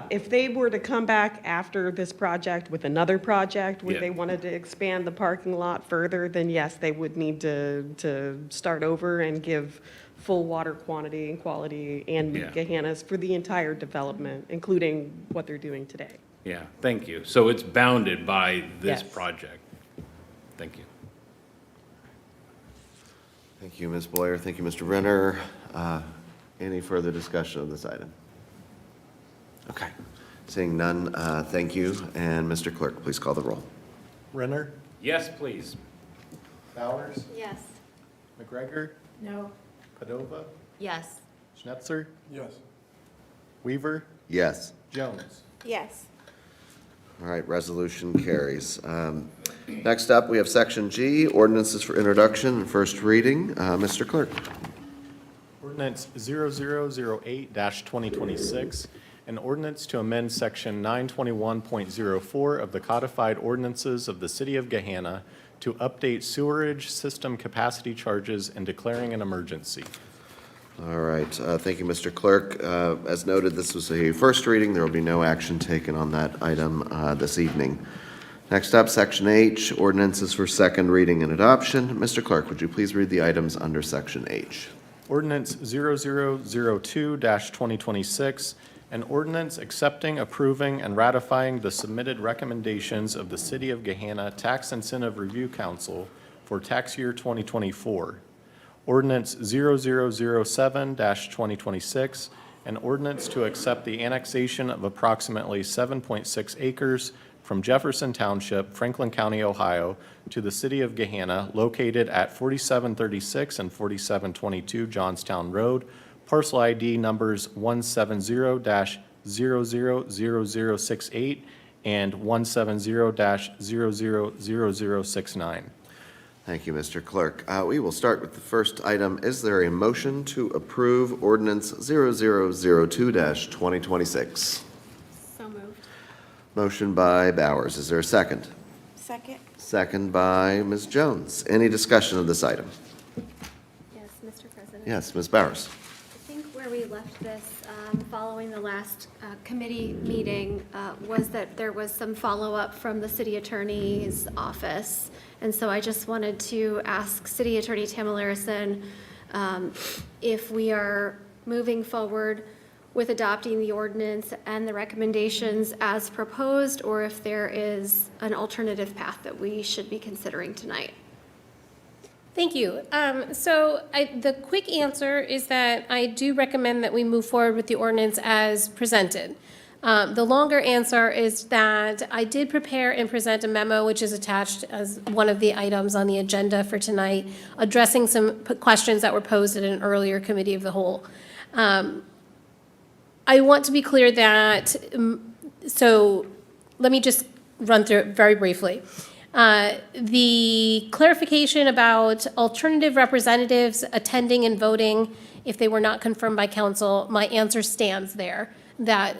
Speaker 14: If they were to come back after this project with another project where
Speaker 12: Yeah.
Speaker 14: they wanted to expand the parking lot further, then yes, they would need to start over and give full water quantity and quality and meet
Speaker 12: Yeah.
Speaker 14: Gahanna's for the entire development, including what they're doing today.
Speaker 12: Yeah, thank you. So it's bounded by this
Speaker 14: Yes.
Speaker 12: project. Thank you.
Speaker 1: Thank you, Ms. Boyer. Thank you, Mr. Renner. Any further discussion of this item? Okay. Seeing none, thank you. And Mr. Clerk, please call the roll.
Speaker 4: Renner,
Speaker 12: Yes, please.
Speaker 4: Bowers,
Speaker 13: Yes.
Speaker 4: McGregor,
Speaker 11: No.
Speaker 4: Padova,
Speaker 9: Yes.
Speaker 4: Schnetzer,
Speaker 6: Yes.
Speaker 4: Weaver,
Speaker 1: Yes.
Speaker 4: Jones.
Speaker 2: Yes.
Speaker 1: All right, resolution carries. Next up, we have Section G, ordinances for introduction and first reading. Mr. Clerk.
Speaker 4: Ordinance 0008-2026, an ordinance to amend Section 921.04 of the codified ordinances of the City of Gahanna to update sewerage system capacity charges and declaring an emergency.
Speaker 1: All right, thank you, Mr. Clerk. As noted, this was a first reading. There will be no action taken on that item this evening. Next up, Section H, ordinances for second reading and adoption. Mr. Clerk, would you please read the items under Section H?
Speaker 4: Ordinance 0002-2026, an ordinance accepting, approving, and ratifying the submitted recommendations of the City of Gahanna Tax Incentive Review Council for tax year 2024. Ordinance 0007-2026, an ordinance to accept the annexation of approximately 7.6 acres from Jefferson Township, Franklin County, Ohio, to the City of Gahanna, located at 4736 and 4722 Johnstown Road, parcel ID numbers 170-000068 and 170-000069.
Speaker 1: Thank you, Mr. Clerk. We will start with the first item. Is there a motion to approve ordinance 0002-2026?
Speaker 13: So moved.
Speaker 1: Motion by Bowers. Is there a second?
Speaker 2: Second.
Speaker 1: Second by Ms. Jones. Any discussion of this item?
Speaker 13: Yes, Mr. President.
Speaker 1: Yes, Ms. Bowers.
Speaker 13: I think where we left this, following the last committee meeting, was that there was some follow-up from the city attorney's office. And so I just wanted to ask City Attorney Tamilarison if we are moving forward with adopting the ordinance and the recommendations as proposed, or if there is an alternative path that we should be considering tonight.
Speaker 15: Thank you. The quick answer is that I do recommend that we move forward with the ordinance as presented. The longer answer is that I did prepare and present a memo, which is attached as one of the items on the agenda for tonight, addressing some questions that were posed at an earlier committee of the whole. I want to be clear that, so let me just run through it very briefly. The clarification about alternative representatives attending and voting if they were not confirmed by council, my answer stands there, that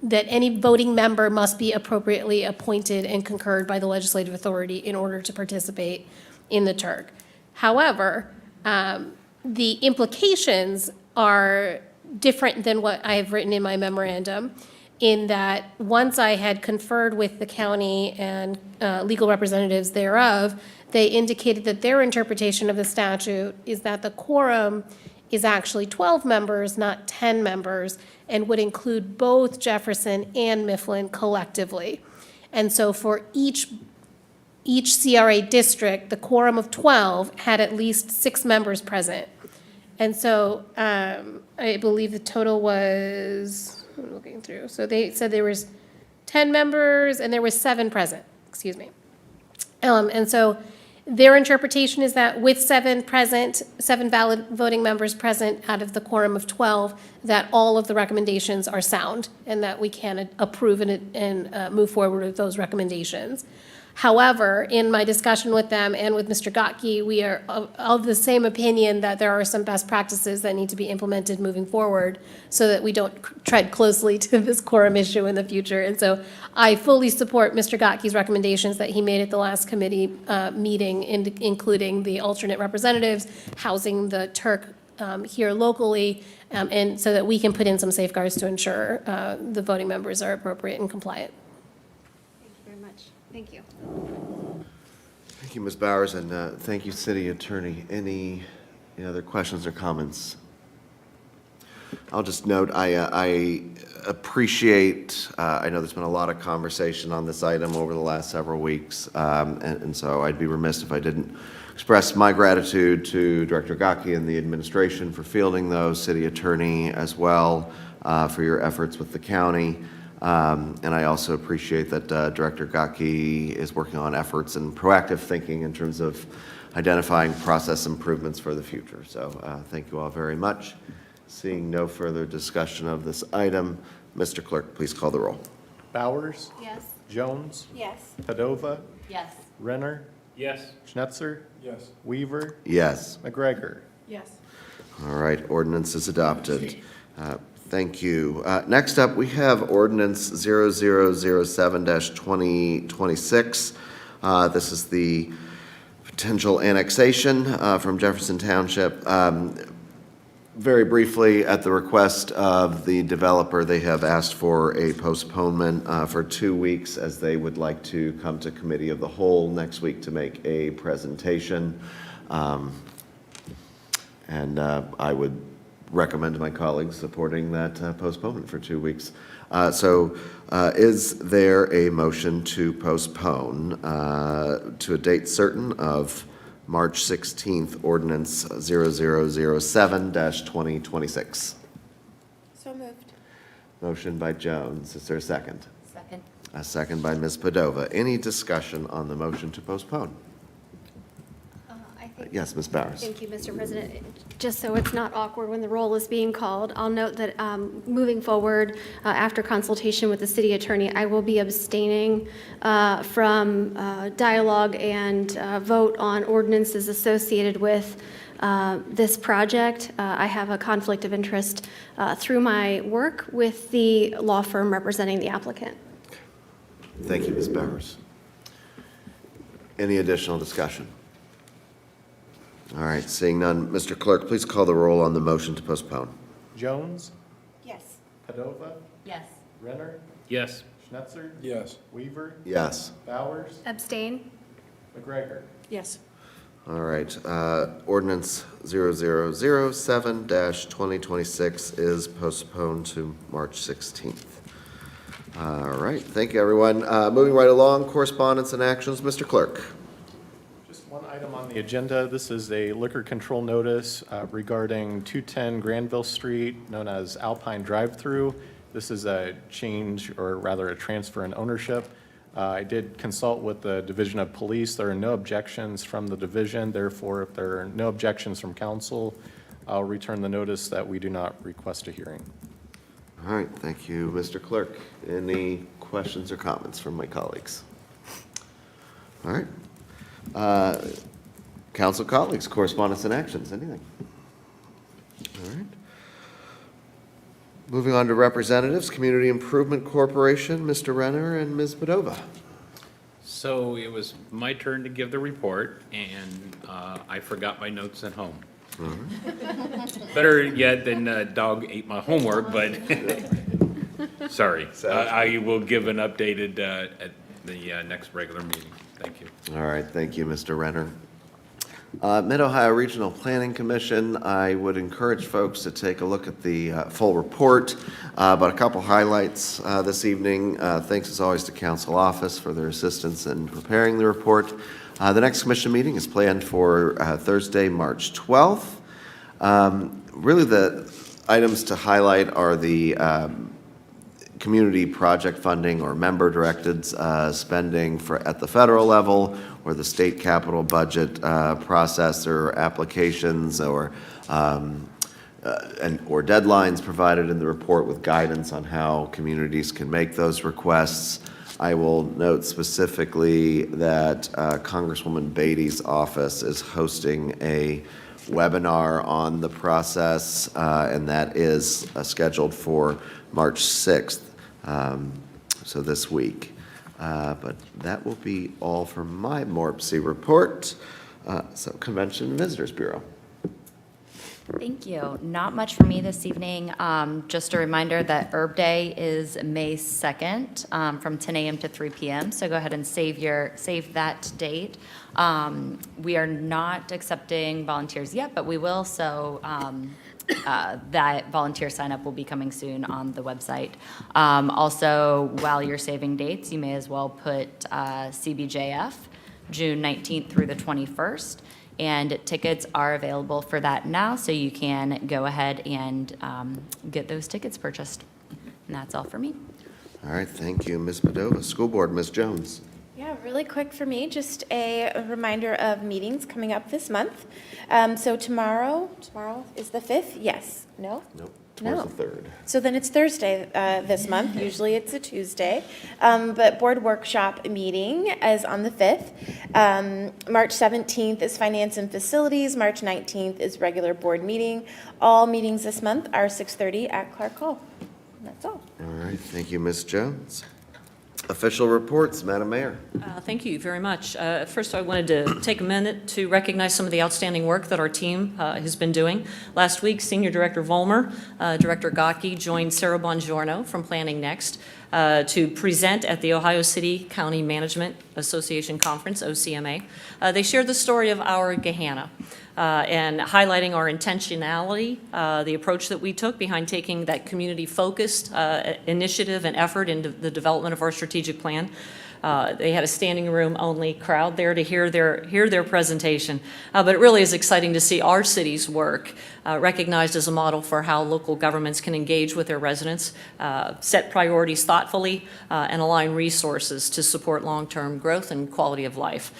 Speaker 15: that any voting member must be appropriately appointed and concurred by the legislative authority in order to participate in the TURG. However, the implications are different than what I have written in my memorandum, in that once I had conferred with the county and legal representatives thereof, they indicated that their interpretation of the statute is that the quorum is actually 12 members, not 10 members, and would include both Jefferson and Mifflin collectively. And so for each CRA district, the quorum of 12 had at least 6 members present. And so I believe the total was, I'm looking through, so they said there was 10 members and there was 7 present, excuse me. And so their interpretation is that with 7 present, 7 valid voting members present out of the quorum of 12, that all of the recommendations are sound and that we can approve and move forward with those recommendations. However, in my discussion with them and with Mr. Gotke, we are of the same opinion that there are some best practices that need to be implemented moving forward so that we don't tread closely to this quorum issue in the future. And so I fully support Mr. Gotke's recommendations that he made at the last committee meeting, including the alternate representatives, housing the Turk here locally, and so that we can put in some safeguards to ensure the voting members are appropriate and compliant.
Speaker 13: Thank you very much. Thank you.
Speaker 1: Thank you, Ms. Bowers, and thank you, City Attorney. Any other questions or comments? I'll just note, I appreciate, I know there's been a lot of conversation on this item over the last several weeks, and so I'd be remiss if I didn't express my gratitude to Director Gotke and the administration for fielding those, City Attorney as well, for your efforts with the county. And I also appreciate that Director Gotke is working on efforts and proactive thinking in terms of identifying process improvements for the future. So thank you all very much. Seeing no further discussion of this item, Mr. Clerk, please call the roll.
Speaker 4: Bowers?
Speaker 13: Yes.
Speaker 4: Jones?
Speaker 2: Yes.
Speaker 4: Padova?
Speaker 9: Yes.
Speaker 4: Renner?
Speaker 12: Yes.
Speaker 4: Schnetzer?
Speaker 7: Yes.
Speaker 4: Weaver?
Speaker 1: Yes.
Speaker 4: McGregor?
Speaker 11: Yes.
Speaker 1: All right, ordinance is adopted. Thank you. Next up, we have ordinance 0007-2026. This is the potential annexation from Jefferson Township. Very briefly, at the request of the developer, they have asked for a postponement for 2 weeks as they would like to come to committee of the whole next week to make a presentation. And I would recommend to my colleagues supporting that postponement for 2 weeks. Is there a motion to postpone to a date certain of March 16th, ordinance 0007-2026?
Speaker 2: So moved.
Speaker 1: Motion by Jones. Is there a second?
Speaker 9: Second.
Speaker 1: A second by Ms. Padova. Any discussion on the motion to postpone?
Speaker 13: I think.
Speaker 1: Yes, Ms. Bowers.
Speaker 13: Thank you, Mr. President. Just so it's not awkward when the roll is being called, I'll note that moving forward, after consultation with the city attorney, I will be abstaining from dialogue and vote on ordinances associated with this project. I have a conflict of interest through my work with the law firm representing the applicant.
Speaker 1: Thank you, Ms. Bowers. Any additional discussion? All right, seeing none, Mr. Clerk, please call the roll on the motion to postpone.
Speaker 4: Jones?
Speaker 2: Yes.
Speaker 4: Padova?
Speaker 9: Yes.
Speaker 4: Renner?
Speaker 12: Yes.
Speaker 4: Schnetzer?
Speaker 7: Yes.
Speaker 4: Weaver?
Speaker 1: Yes.
Speaker 4: Bowers?
Speaker 13: Abstain?
Speaker 4: McGregor?
Speaker 11: Yes.
Speaker 1: All right, ordinance 0007-2026 is postponed to March 16th. All right, thank you, everyone. Moving right along, correspondence and actions, Mr. Clerk.
Speaker 4: Just one item on the agenda. This is a liquor control notice regarding 210 Granville Street, known as Alpine Drive-Through. This is a change, or rather a transfer in ownership. I did consult with the Division of Police. There are no objections from the division. Therefore, if there are no objections from council, I'll return the notice that we do not request a hearing.
Speaker 1: All right, thank you, Mr. Clerk. Any questions or comments from my colleagues? All right. Council colleagues, correspondence and actions, anything? All right. Moving on to representatives, Community Improvement Corporation, Mr. Renner and Ms. Badova.
Speaker 12: So it was my turn to give the report, and I forgot my notes at home. Better yet than dog ate my homework, but sorry. I will give an updated at the next regular meeting. Thank you.
Speaker 1: All right, thank you, Mr. Renner. Mid-Ohio Regional Planning Commission, I would encourage folks to take a look at the full report, but a couple highlights this evening. Thanks as always to Council Office for their assistance in preparing the report. The next commission meeting is planned for Thursday, March 12th. Really the items to highlight are the community project funding or member-directed spending at the federal level, or the state capital budget process or applications or deadlines provided in the report with guidance on how communities can make those requests. I will note specifically that Congresswoman Beatty's office is hosting a webinar on the process, and that is scheduled for March 6th, so this week. But that will be all for my MORPC report. So Convention and Visitors Bureau.
Speaker 9: Thank you. Not much for me this evening. Just a reminder that Herb Day is May 2nd from 10 a.m. to 3 p.m. So go ahead and save that date. We are not accepting volunteers yet, but we will. So that volunteer sign up will be coming soon on the website. Also, while you're saving dates, you may as well put CBJF, June 19th through the 21st. And tickets are available for that now, so you can go ahead and get those tickets purchased. And that's all for me.
Speaker 1: All right, thank you, Ms. Padova. School Board, Ms. Jones.
Speaker 2: Yeah, really quick for me, just a reminder of meetings coming up this month. So tomorrow is the 5th? Yes? No?
Speaker 1: Nope,
Speaker 2: No.
Speaker 1: tomorrow's the 3rd.
Speaker 2: So then it's Thursday this month. Usually it's a Tuesday. But board workshop meeting is on the 5th. March 17th is Finance and Facilities. March 19th is regular board meeting. All meetings this month are 6:30 at Clark Hall. And that's all.
Speaker 1: All right, thank you, Ms. Jones. Official reports, Madam Mayor.
Speaker 5: Thank you very much. First, I wanted to take a minute to recognize some of the outstanding work that our team has been doing. Last week, Senior Director Vollmer, Director Gocki joined Sarah Bongiorno from Planning Next to present at the Ohio City County Management Association Conference, OCMA. They shared the story of our Gahanna and highlighting our intentionality, the approach that we took behind taking that community-focused initiative and effort into the development of our strategic plan. They had a standing room only crowd there to hear their presentation. But it really is exciting to see our city's work recognized as a model for how local governments can engage with their residents, set priorities thoughtfully, and align resources to support long-term growth and quality of life.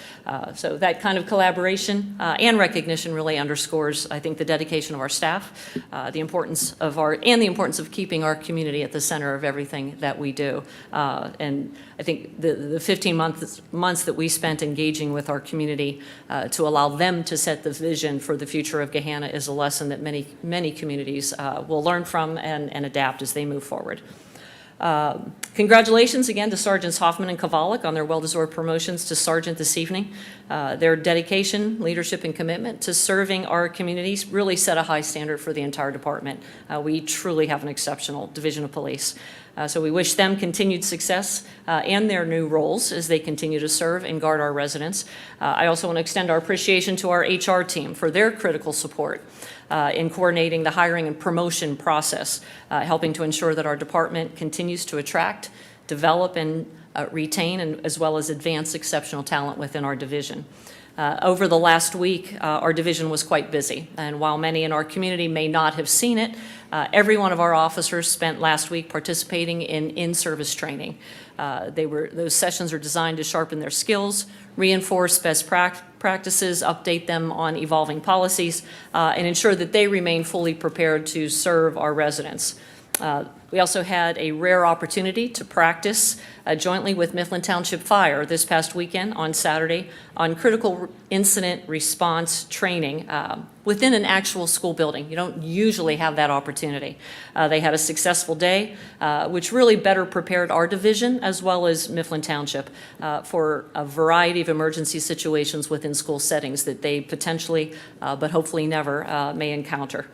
Speaker 5: So that kind of collaboration and recognition really underscores, I think, the dedication of our staff, the importance of keeping our community at the center of everything that we do. And I think the 15 months that we spent engaging with our community to allow them to set the vision for the future of Gahanna is a lesson that many communities will learn from and adapt as they move forward. Congratulations again to Sergeants Hoffman and Kovalik on their well-deserved promotions to sergeant this evening. Their dedication, leadership, and commitment to serving our communities really set a high standard for the entire department. We truly have an exceptional division of police. So we wish them continued success in their new roles as they continue to serve and guard our residents. I also want to extend our appreciation to our HR team for their critical support in coordinating the hiring and promotion process, helping to ensure that our department continues to attract, develop, and retain, and as well as advance exceptional talent within our division. Over the last week, our division was quite busy, and while many in our community may not have seen it, every one of our officers spent last week participating in in-service training. Those sessions are designed to sharpen their skills, reinforce best practices, update them on evolving policies, and ensure that they remain fully prepared to serve our residents. We also had a rare opportunity to practice jointly with Mifflin Township Fire this past weekend on Saturday on critical incident response training within an actual school building. You don't usually have that opportunity. They had a successful day, which really better prepared our division as well as Mifflin Township for a variety of emergency situations within school settings that they potentially, but hopefully never, may encounter.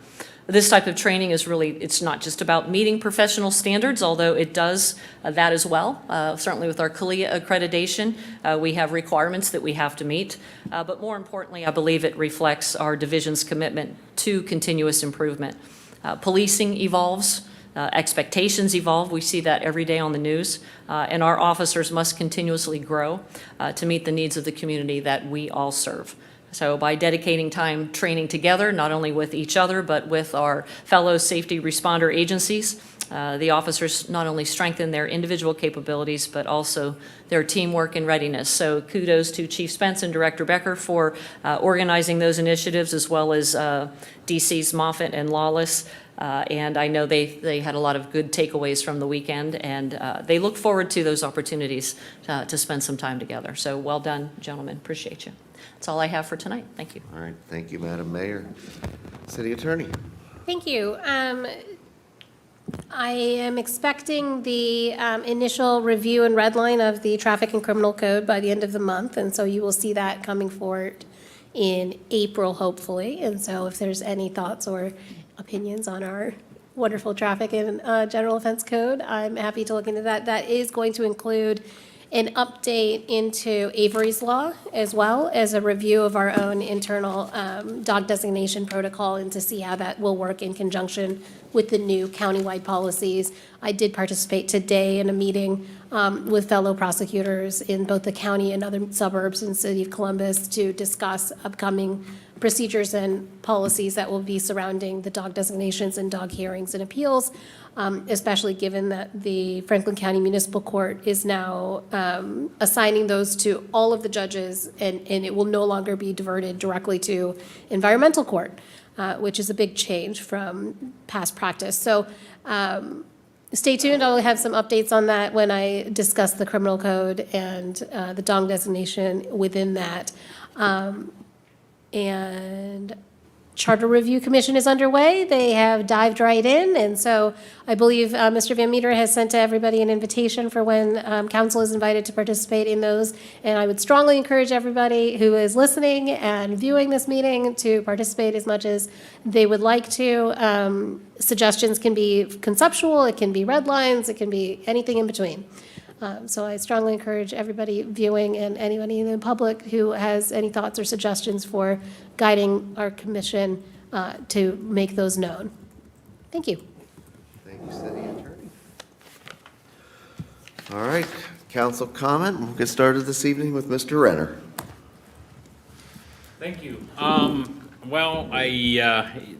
Speaker 5: This type of training is really, it's not just about meeting professional standards, although it does that as well. Certainly with our CALIA accreditation, we have requirements that we have to meet. But more importantly, I believe it reflects our division's commitment to continuous improvement. Policing evolves. Expectations evolve. We see that every day on the news. And our officers must continuously grow to meet the needs of the community that we all serve. So by dedicating time training together, not only with each other, but with our fellow safety responder agencies, the officers not only strengthen their individual capabilities, but also their teamwork and readiness. So kudos to Chief Spence and Director Becker for organizing those initiatives, as well as DC's Moffitt and Lawless. And I know they had a lot of good takeaways from the weekend, and they look forward to those opportunities to spend some time together. So well done, gentlemen. Appreciate you. That's all I have for tonight. Thank you.
Speaker 1: All right, thank you, Madam Mayor. City Attorney.
Speaker 15: Thank you. I am expecting the initial review and red line of the traffic and criminal code by the end of the month, and so you will see that coming forward in April, hopefully. And so if there's any thoughts or opinions on our wonderful traffic and general offense code, I'm happy to look into that. That is going to include an update into Avery's Law, as well as a review of our own internal dog designation protocol, and to see how that will work in conjunction with the new countywide policies. I did participate today in a meeting with fellow prosecutors in both the county and other suburbs in the city of Columbus to discuss upcoming procedures and policies that will be surrounding the dog designations and dog hearings and appeals, especially given that the Franklin County Municipal Court is now assigning those to all of the judges, and it will no longer be diverted directly to environmental court, which is a big change from past practice. So stay tuned. I'll have some updates on that when I discuss the criminal code and the dog designation within that. And Charter Review Commission is underway. They have dived right in, and so I believe Mr. Van Meter has sent to everybody an invitation for when council is invited to participate in those. And I would strongly encourage everybody who is listening and viewing this meeting to participate as much as they would like to. Suggestions can be conceptual, it can be red lines, it can be anything in between. So I strongly encourage everybody viewing and anybody in the public who has any thoughts or suggestions for guiding our commission to make those known. Thank you.
Speaker 1: Thank you, City Attorney. All right, council comment. We'll get started this evening with Mr. Renner.
Speaker 12: Thank you. Well,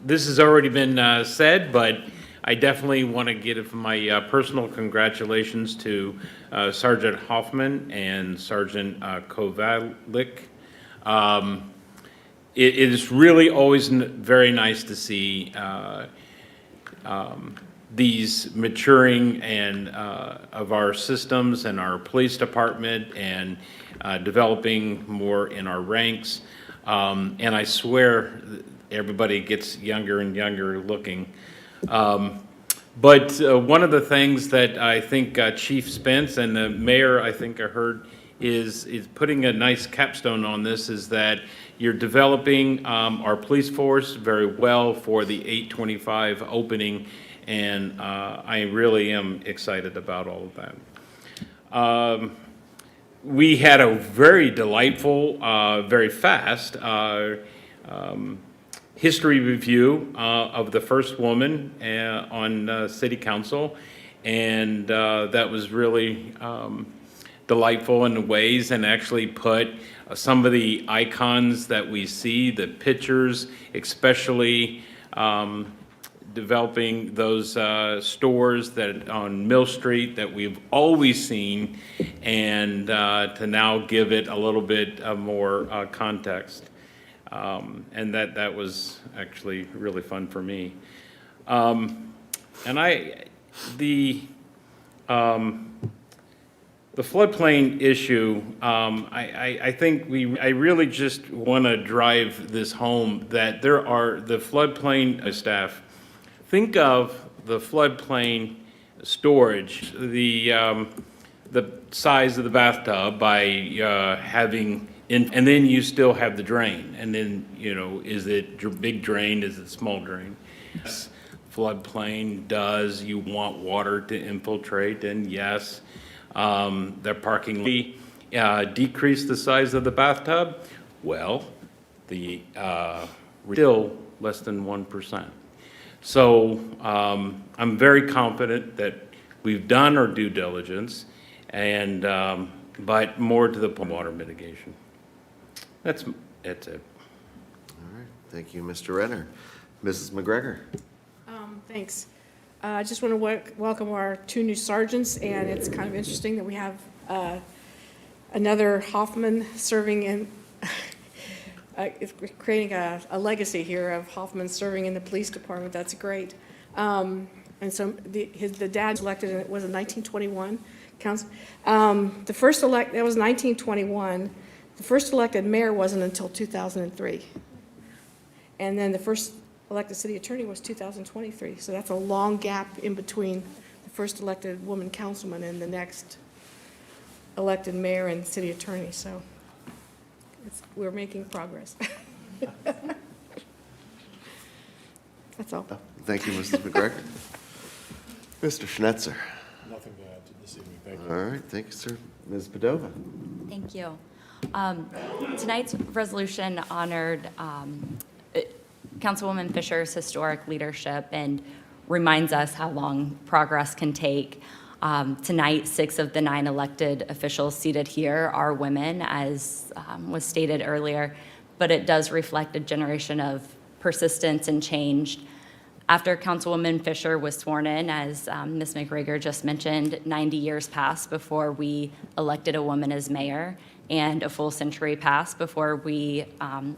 Speaker 12: this has already been said, but I definitely want to give my personal congratulations to Sergeant Hoffman and Sergeant Kovalik. It is really always very nice to see these maturing and of our systems and our police department, and developing more in our ranks. And I swear everybody gets younger and younger looking. But one of the things that I think Chief Spence and the mayor, I think I heard, is putting a nice capstone on this, is that you're developing our police force very well for the 8/25 opening, and I really am excited about all of that. We had a very delightful, very fast history review of the first woman on city council, and that was really delightful in ways, and actually put some of the icons that we see, the pictures, especially developing those stores that on Mill Street that we've always seen, and to now give it a little bit more context. And that was actually really fun for me. And the floodplain issue, I think I really just want to drive this home that there are the floodplain staff. Think of the floodplain storage, the size of the bathtub by having, and then you still have the drain. And then, you know, is it big drain, is it small drain? Yes, floodplain does, you want water to infiltrate, and yes, their parking lot decrease the size of the bathtub. Well, the still less than 1%. So I'm very confident that we've done our due diligence, and but more to the water mitigation. That's it.
Speaker 1: All right, thank you, Mr. Renner. Mrs. McGregor.
Speaker 11: Thanks. I just want to welcome our 2 new sergeants, and it's kind of interesting that we have another Hoffman serving in, it's creating a legacy here of Hoffman serving in the police department. That's great. And so the dad elected, and it was in 1921. The first that was 1921. The first elected mayor wasn't until 2003. And then the first elected city attorney was 2023. So that's a long gap in between the first elected woman councilman and the next elected mayor and city attorney. So we're making progress. That's all.
Speaker 1: Thank you, Mrs. McGregor. Mr. Schnetzer.
Speaker 16: Nothing to add to this evening, thank you.
Speaker 1: All right, thank you, sir. Ms. Padova.
Speaker 9: Thank you. Tonight's resolution honored Councilwoman Fisher's historic leadership and reminds us how long progress can take. Tonight, 6 of the 9 elected officials seated here are women, as was stated earlier, but it does reflect a generation of persistence and change. After Councilwoman Fisher was sworn in, as Ms. McGregor just mentioned, 90 years passed before we elected a woman as mayor, and a full century passed before we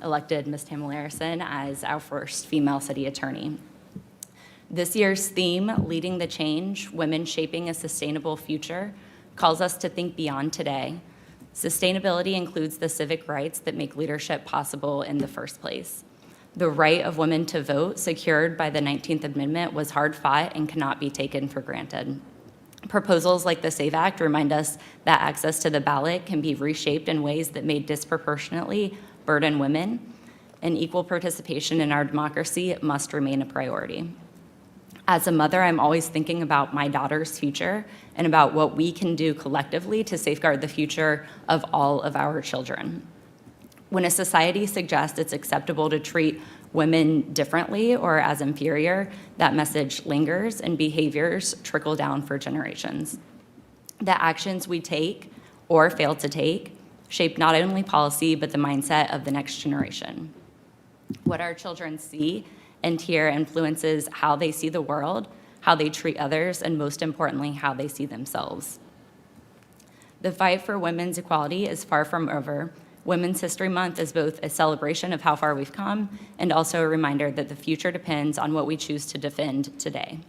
Speaker 9: elected Ms. Tamala Harrison as our first female city attorney. This year's theme, Leading the Change, Women Shaping a Sustainable Future, calls us to think beyond today. Sustainability includes the civic rights that make leadership possible in the first place. The right of women to vote, secured by the 19th Amendment, was hard-fought and cannot be taken for granted. Proposals like the SAVE Act remind us that access to the ballot can be reshaped in ways that may disproportionately burden women, and equal participation in our democracy must remain a priority. As a mother, I'm always thinking about my daughter's future and about what we can do collectively to safeguard the future of all of our children. When a society suggests it's acceptable to treat women differently or as inferior, that message lingers and behaviors trickle down for generations. The actions we take or fail to take shape not only policy, but the mindset of the next generation. What our children see and hear influences how they see the world, how they treat others, and most importantly, how they see themselves. The fight for women's equality is far from over. Women's History Month is both a celebration of how far we've come and also a reminder that the future depends on what we choose to defend today.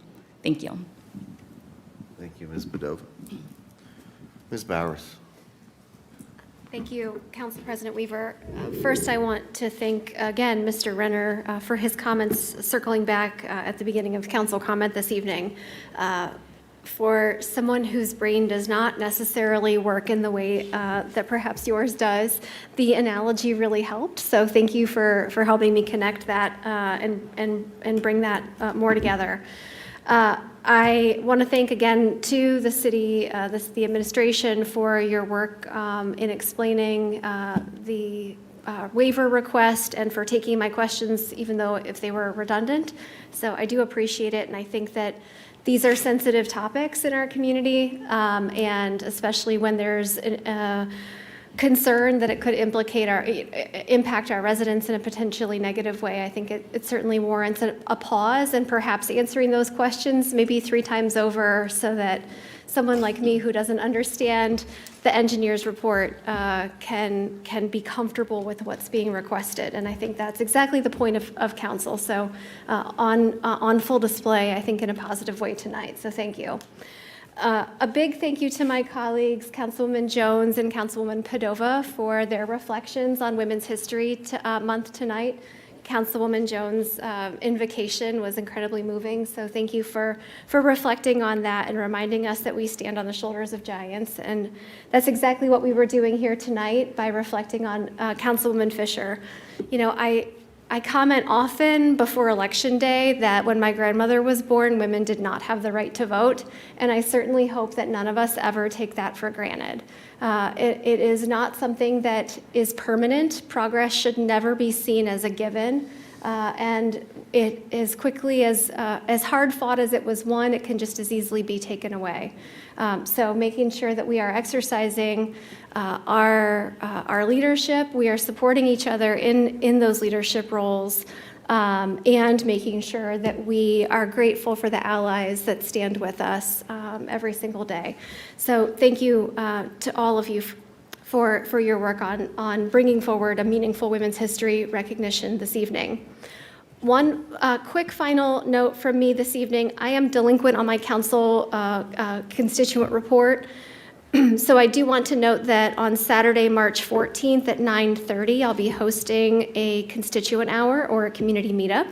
Speaker 9: Thank you.
Speaker 1: Thank you, Ms. Padova. Ms. Bowers.
Speaker 13: Thank you, Council President Weaver. First, I want to thank again Mr. Renner for his comments circling back at the beginning of council comment this evening. For someone whose brain does not necessarily work in the way that perhaps yours does, the analogy really helped. So thank you for helping me connect that and bring that more together. I want to thank again to the city, the administration for your work in explaining the waiver request and for taking my questions, even though if they were redundant. So I do appreciate it, and I think that these are sensitive topics in our community, and especially when there's concerned that it could impact our residents in a potentially negative way. I think it certainly warrants a pause and perhaps answering those questions maybe 3 times over so that someone like me who doesn't understand the engineer's report can be comfortable with what's being requested. And I think that's exactly the point of council. So on full display, I think in a positive way tonight. So thank you. A big thank you to my colleagues, Councilwoman Jones and Councilwoman Padova, for their reflections on Women's History Month tonight. Councilwoman Jones' invocation was incredibly moving, so thank you for reflecting on that and reminding us that we stand on the shoulders of giants. And that's exactly what we were doing here tonight by reflecting on Councilwoman Fisher. You know, I comment often before Election Day that when my grandmother was born, women did not have the right to vote, and I certainly hope that none of us ever take that for granted. It is not something that is permanent. Progress should never be seen as a given, and it as quickly as hard fought as it was won, it can just as easily be taken away. So making sure that we are exercising our leadership, we are supporting each other in those leadership roles, and making sure that we are grateful for the allies that stand with us every single day. So thank you to all of you for your work on bringing forward a meaningful women's history recognition this evening. One quick final note from me this evening. I am delinquent on my council constituent report. So I do want to note that on Saturday, March 14th at 9:30, I'll be hosting a constituent hour or a community meetup.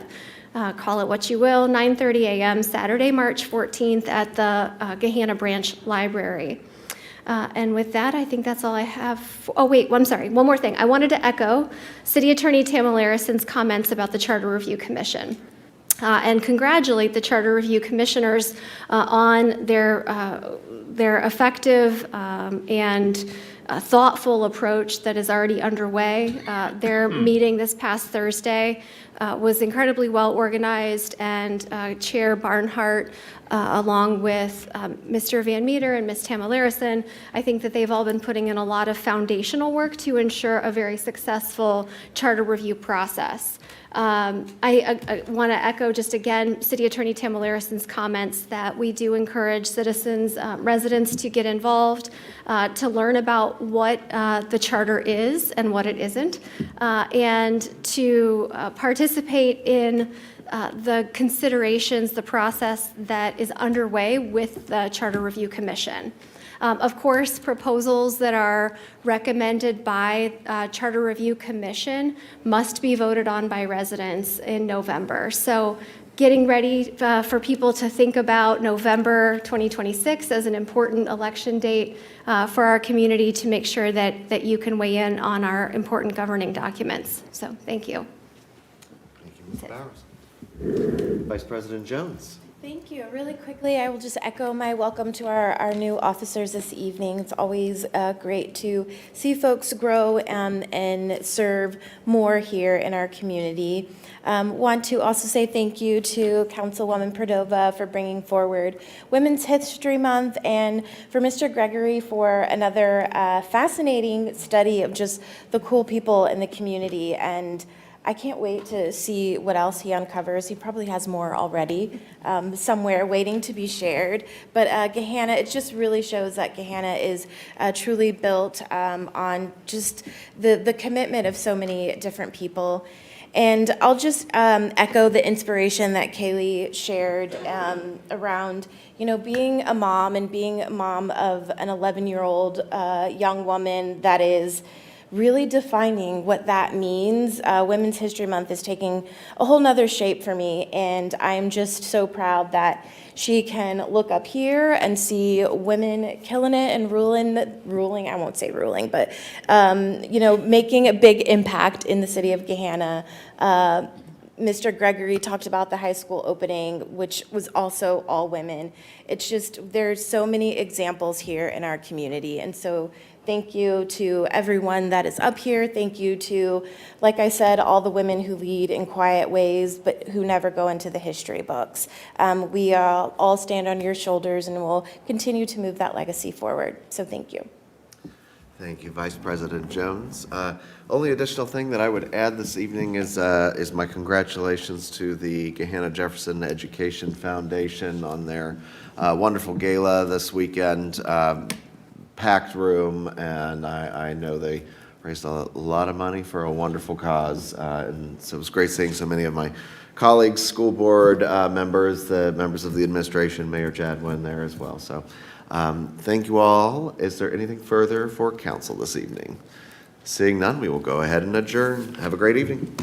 Speaker 13: Call it what you will, 9:30 a.m. Saturday, March 14th at the Gahanna Branch Library. And with that, I think that's all I have. Oh, wait, I'm sorry. One more thing. I wanted to echo City Attorney Tamala Larison's comments about the Charter Review Commission. And congratulate the Charter Review Commissioners on their effective and thoughtful approach that is already underway. Their meeting this past Thursday was incredibly well organized, and Chair Barnhart, along with Mr. Van Meter and Ms. Tamala Larison, I think that they've all been putting in a lot of foundational work to ensure a very successful charter review process. I want to echo just again City Attorney Tamala Larison's comments that we do encourage citizens, residents to get involved, to learn about what the charter is and what it isn't, and to participate in the considerations, the process that is underway with the Charter Review Commission. Of course, proposals that are recommended by Charter Review Commission must be voted on by residents in November. So getting ready for people to think about November 2026 as an important election date for our community to make sure that you can weigh in on our important governing documents. So thank you.
Speaker 1: Thank you, Ms. Bowers. Vice President Jones.
Speaker 2: Thank you. Really quickly, I will just echo my welcome to our new officers this evening. It's always great to see folks grow and serve more here in our community. Want to also say thank you to Councilwoman Padova for bringing forward Women's History Month, and for Mr. Gregory for another fascinating study of just the cool people in the community. And I can't wait to see what else he uncovers. He probably has more already somewhere waiting to be shared. But Gahanna, it just really shows that Gahanna is truly built on just the commitment of so many different people. And I'll just echo the inspiration that Kaylee shared around, you know, being a mom and being a mom of an 11-year-old young woman that is really defining what that means. Women's History Month is taking a whole nother shape for me, and I'm just so proud that she can look up here and see women killing it and ruling, I won't say ruling, but, you know, making a big impact in the city of Gahanna. Mr. Gregory talked about the high school opening, which was also all women. It's just, there's so many examples here in our community, and so thank you to everyone that is up here. Thank you to, like I said, all the women who lead in quiet ways, but who never go into the history books. We all stand on your shoulders, and we'll continue to move that legacy forward. So thank you.
Speaker 1: Thank you, Vice President Jones. Only additional thing that I would add this evening is my congratulations to the Gahanna Jefferson Education Foundation on their wonderful gala this weekend. Packed room, and I know they raised a lot of money for a wonderful cause. And so it was great seeing so many of my colleagues, school board members, the members of the administration, Mayor Jadwin there as well. So thank you all. Is there anything further for council this evening? Seeing none, we will go ahead and adjourn. Have a great evening.